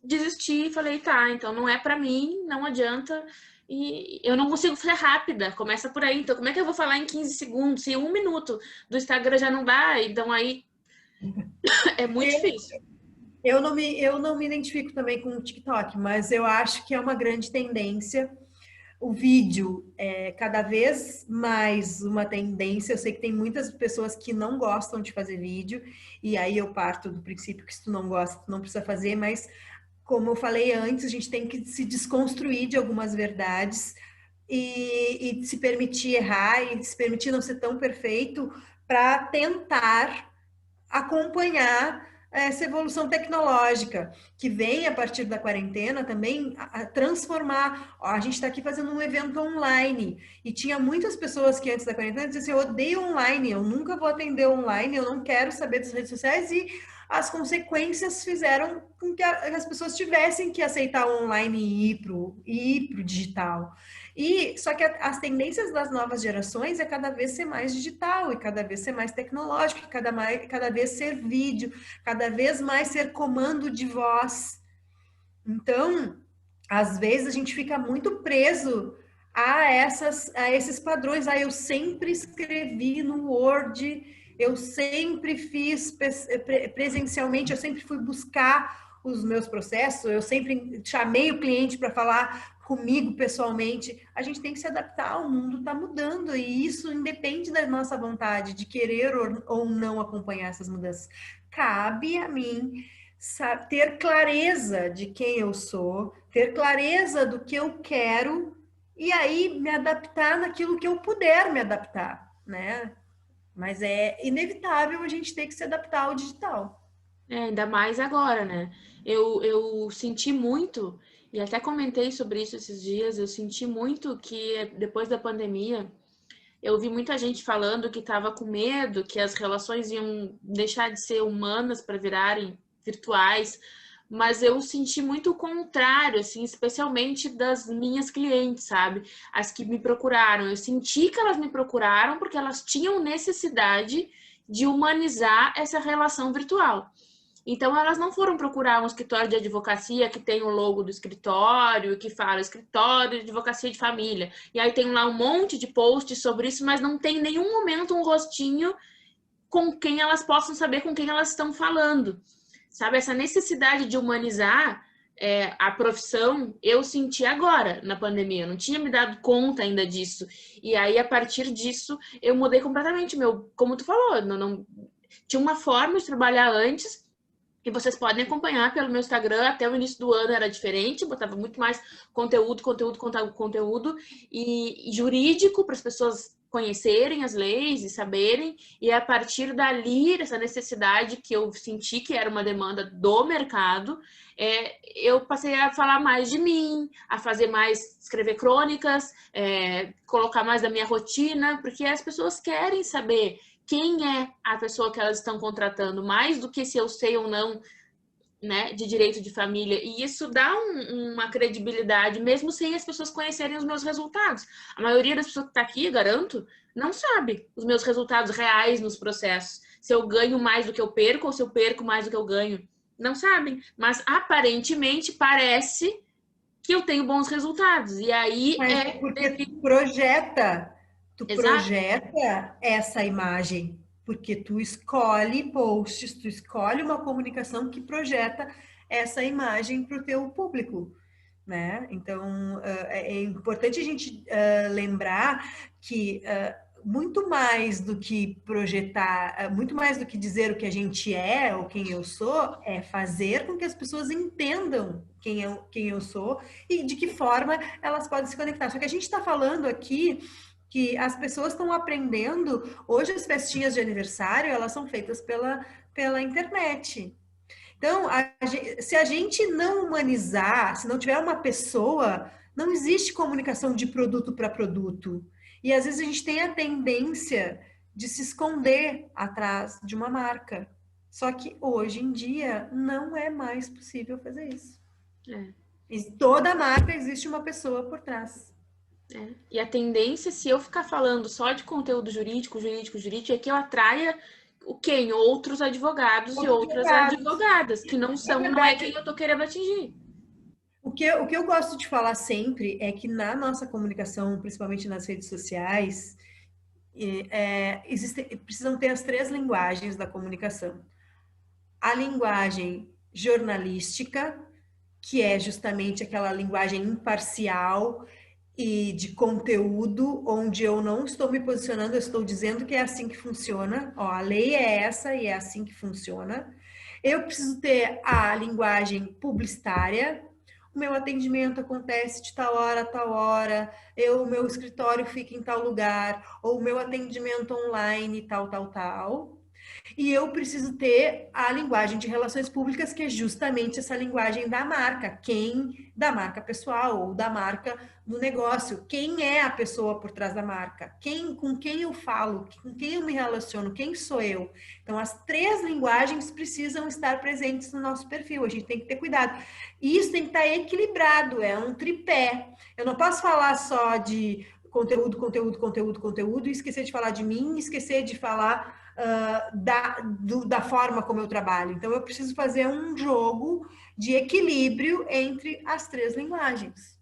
desistir, falei, tá, então não é pra mim, não adianta, e eu não consigo ser rápida, começa por aí, então como é que eu vou falar em 15 segundos, se 1 minuto do Instagram já não dá, então aí é muito difícil. Eu não me identifico também com o TikTok, mas eu acho que é uma grande tendência. O vídeo é cada vez mais uma tendência. Eu sei que tem muitas pessoas que não gostam de fazer vídeo, e aí eu parto do princípio que se tu não gosta, tu não precisa fazer, mas como eu falei antes, a gente tem que se desconstruir de algumas verdades e se permitir errar e se permitir não ser tão perfeito para tentar acompanhar essa evolução tecnológica que vem a partir da quarentena também a transformar. A gente está aqui fazendo um evento online e tinha muitas pessoas que antes da quarentena diziam assim, eu odeio online, eu nunca vou atender online, eu não quero saber das redes sociais e as consequências fizeram com que as pessoas tivessem que aceitar o online e ir pro digital. E só que as tendências das novas gerações é cada vez ser mais digital e cada vez ser mais tecnológico, cada vez ser vídeo, cada vez mais ser comando de voz. Então, às vezes a gente fica muito preso a esses padrões. Eu sempre escrevi no Word, eu sempre fiz presencialmente, eu sempre fui buscar os meus processos, eu sempre chamei o cliente para falar comigo pessoalmente. A gente tem que se adaptar, o mundo está mudando e isso independe da nossa vontade de querer ou não acompanhar essas mudanças. Cabe a mim ter clareza de quem eu sou, ter clareza do que eu quero e aí me adaptar naquilo que eu puder me adaptar, né? Mas é inevitável a gente ter que se adaptar ao digital. Ainda mais agora, né? Eu senti muito, e até comentei sobre isso esses dias, eu senti muito que depois da pandemia, eu vi muita gente falando que estava com medo, que as relações iam deixar de ser humanas para virarem virtuais, mas eu senti muito o contrário, assim, especialmente das minhas clientes, sabe? As que me procuraram. Eu senti que elas me procuraram porque elas tinham necessidade de humanizar essa relação virtual. Então, elas não foram procurar um escritório de advocacia que tem o logo do escritório, que fala escritório de advocacia de família. E aí tem lá um monte de posts sobre isso, mas não tem em nenhum momento um rostinho com quem elas possam saber com quem elas estão falando. Sabe, essa necessidade de humanizar a profissão, eu senti agora, na pandemia. Eu não tinha me dado conta ainda disso. E aí, a partir disso, eu mudei completamente como tu falou, não tinha uma forma de trabalhar antes, que vocês podem acompanhar pelo meu Instagram. Até o início do ano era diferente, botava muito mais conteúdo e jurídico para as pessoas conhecerem as leis e saberem. E a partir dali, essa necessidade que eu senti que era uma demanda do mercado, eu passei a falar mais de mim, a fazer mais, escrever crônicas, colocar mais da minha rotina, porque as pessoas querem saber quem é a pessoa que elas estão contratando, mais do que se eu sei ou não, né, de direito de família. E isso dá uma credibilidade, mesmo sem as pessoas conhecerem os meus resultados. A maioria das pessoas que está aqui, garanto, não sabe os meus resultados reais nos processos. Se eu ganho mais do que eu perco ou se eu perco mais do que eu ganho. Não sabem. Mas, aparentemente, parece que eu tenho bons resultados. E aí Mas porque tu Exato. projeta essa imagem, porque tu escolhe posts, tu escolhe uma comunicação que projeta essa imagem para o teu público, né? Então, é importante a gente lembrar que muito mais do que projetar, muito mais do que dizer o que a gente é ou quem eu sou, é fazer com que as pessoas entendam quem eu sou e de que forma elas podem se conectar. Só que a gente está falando aqui que as pessoas estão aprendendo, hoje as festinhas de aniversário, elas são feitas pela internet. Então, se a gente não humanizar, se não tiver uma pessoa, não existe comunicação de produto para produto. E às vezes a gente tem a tendência de se esconder atrás de uma marca. Só que hoje em dia não é mais possível fazer isso. É. E toda marca existe uma pessoa por trás. E a tendência, se eu ficar falando só de conteúdo jurídico, é que eu atraia quem? Outros advogados e outras advogadas, que não é quem eu tô querendo atingir. O que eu gosto de falar sempre é que na nossa comunicação, principalmente nas redes sociais, precisam ter as 3 linguagens da comunicação. A linguagem jornalística, que é justamente aquela linguagem imparcial e de conteúdo, onde eu não estou me posicionando, eu estou dizendo que é assim que funciona. Ó, a lei é essa e é assim que funciona. Eu preciso ter a linguagem publicitária. O meu atendimento acontece de tal hora a tal hora, o meu escritório fica em tal lugar, ou o meu atendimento online, tal, tal, tal. E eu preciso ter a linguagem de relações públicas, que é justamente essa linguagem da marca, da marca pessoal ou da marca do negócio, quem é a pessoa por trás da marca, com quem eu falo, com quem eu me relaciono, quem sou eu. Então, as 3 linguagens precisam estar presentes no nosso perfil, a gente tem que ter cuidado. E isso tem que estar equilibrado, é um tripé. Eu não posso falar só de conteúdo, e esquecer de falar de mim, esquecer de falar da forma como eu trabalho. Então, eu preciso fazer um jogo de equilíbrio entre as 3 linguagens.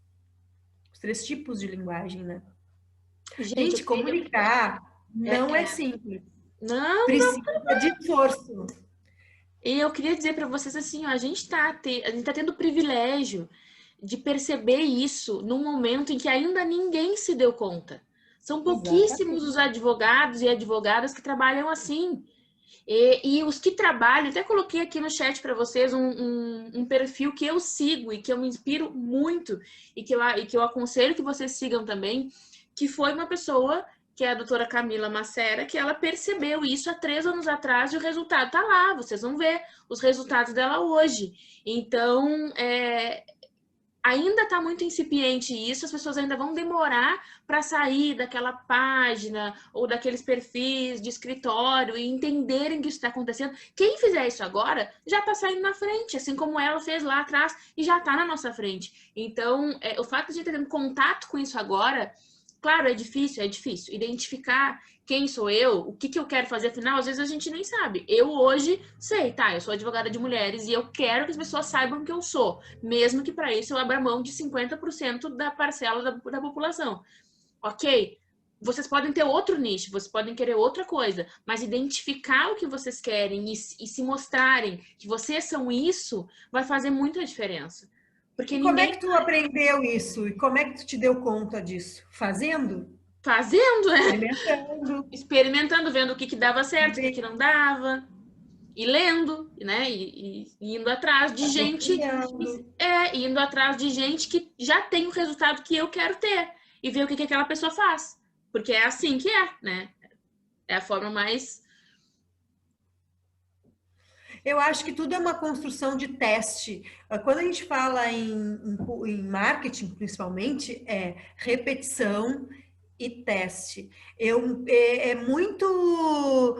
Os 3 tipos de linguagem, né? Gente, comunicar não é simples. Não, precisa de esforço. E eu queria dizer para vocês assim, ó, a gente tá tendo o privilégio de perceber isso num momento em que ainda ninguém se deu conta. São pouquíssimos os advogados e advogadas que trabalham assim. E os que trabalham, até coloquei aqui no chat para vocês um perfil que eu sigo e que eu me inspiro muito e que eu aconselho que vocês sigam também, que foi uma pessoa, que é a doutora Camila Macera, que ela percebeu isso há 3 anos atrás e o resultado tá lá, vocês vão ver os resultados dela hoje. Então, ainda está muito incipiente isso, as pessoas ainda vão demorar para sair daquela página ou daqueles perfis de escritório e entenderem que isso está acontecendo. Quem fizer isso agora já está saindo na frente, assim como ela fez lá atrás e já está na nossa frente. Então, o fato de a gente ter contato com isso agora, claro, é difícil identificar quem sou eu, o que eu quero fazer, afinal, às vezes a gente nem sabe. Eu hoje sei, tá, eu sou advogada de mulheres e eu quero que as pessoas saibam que eu sou, mesmo que para isso eu abra mão de 50% da parcela da população. Ok? Vocês podem ter outro nicho, vocês podem querer outra coisa, mas identificar o que vocês querem e se mostrarem que vocês são isso, vai fazer muita diferença. Porque como é que tu aprendeu isso? E como é que tu te deu conta disso? Fazendo, experimentando, vendo o que dava certo, o que não dava, e lendo, né? E indo atrás de gente, indo atrás de gente que já tem o resultado que eu quero ter e ver o que aquela pessoa faz, porque é assim que é, né? É a forma mais. Eu acho que tudo é uma construção de teste. Quando a gente fala em marketing, principalmente, é repetição e teste. É muito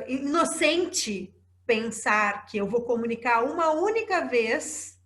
inocente pensar que eu vou comunicar uma única vez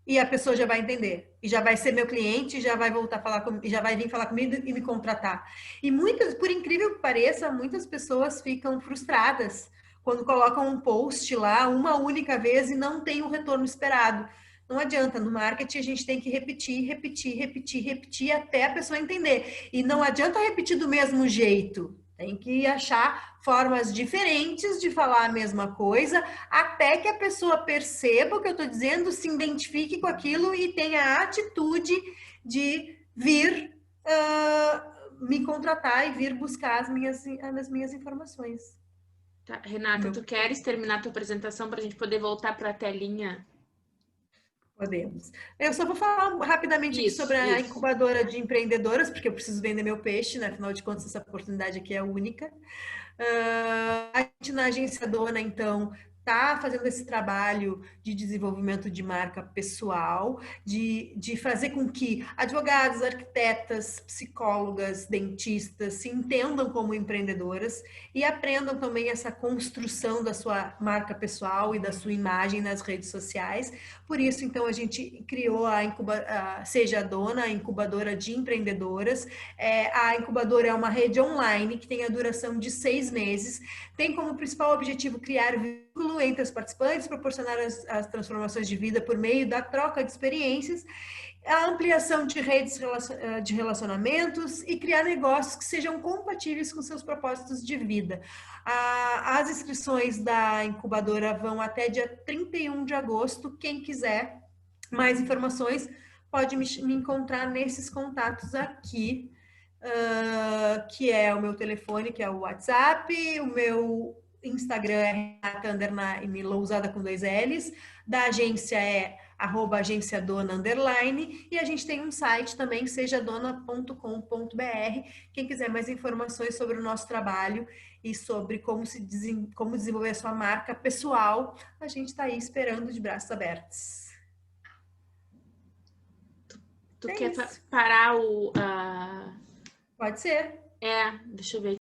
e a pessoa já vai entender. E já vai ser meu cliente, já vai voltar a falar comigo, já vai vir falar comigo e me contratar. E por incrível que pareça, muitas pessoas ficam frustradas quando colocam um post lá uma única vez e não tem o retorno esperado. Não adianta, no marketing a gente tem que repetir, repetir, repetir, repetir até a pessoa entender. E não adianta repetir do mesmo jeito. Tem que achar formas diferentes de falar a mesma coisa, até que a pessoa perceba o que eu estou dizendo, se identifique com aquilo e tenha a atitude de vir me contratar e vir buscar as minhas informações. Tá. Renata, tu queres terminar a tua apresentação para a gente poder voltar para a telinha? Podemos. Eu só vou falar rapidamente aqui sobre a incubadora de empreendedoras, porque eu preciso vender meu peixe, né? Afinal de contas, essa oportunidade aqui é única. A gente na Agência Dona, então, está fazendo esse trabalho de desenvolvimento de marca pessoal, de fazer com que advogados, arquitetas, psicólogas, dentistas se entendam como empreendedoras e aprendam também essa construção da sua marca pessoal e da sua imagem nas redes sociais. Por isso, então, a gente criou a Seja Dona, a incubadora de empreendedoras. A incubadora é uma rede online que tem a duração de 6 meses, tem como principal objetivo criar vínculo entre os participantes, proporcionar as transformações de vida por meio da troca de experiências, a ampliação de redes de relacionamentos e criar negócios que sejam compatíveis com seus propósitos de vida. As inscrições da incubadora vão até dia 31 de agosto. Quem quiser mais informações pode me encontrar nesses contatos aqui, que é o meu telefone, que é o WhatsApp, o meu Instagram é Renata Lousada com 2 L's, da agência é @agenciadona_ e a gente tem um site também, sejadona.com.br. Quem quiser mais informações sobre o nosso trabalho e sobre como desenvolver a sua marca pessoal, a gente está aí esperando de braços abertos. Tu quer parar o... Pode ser. Deixa eu ver.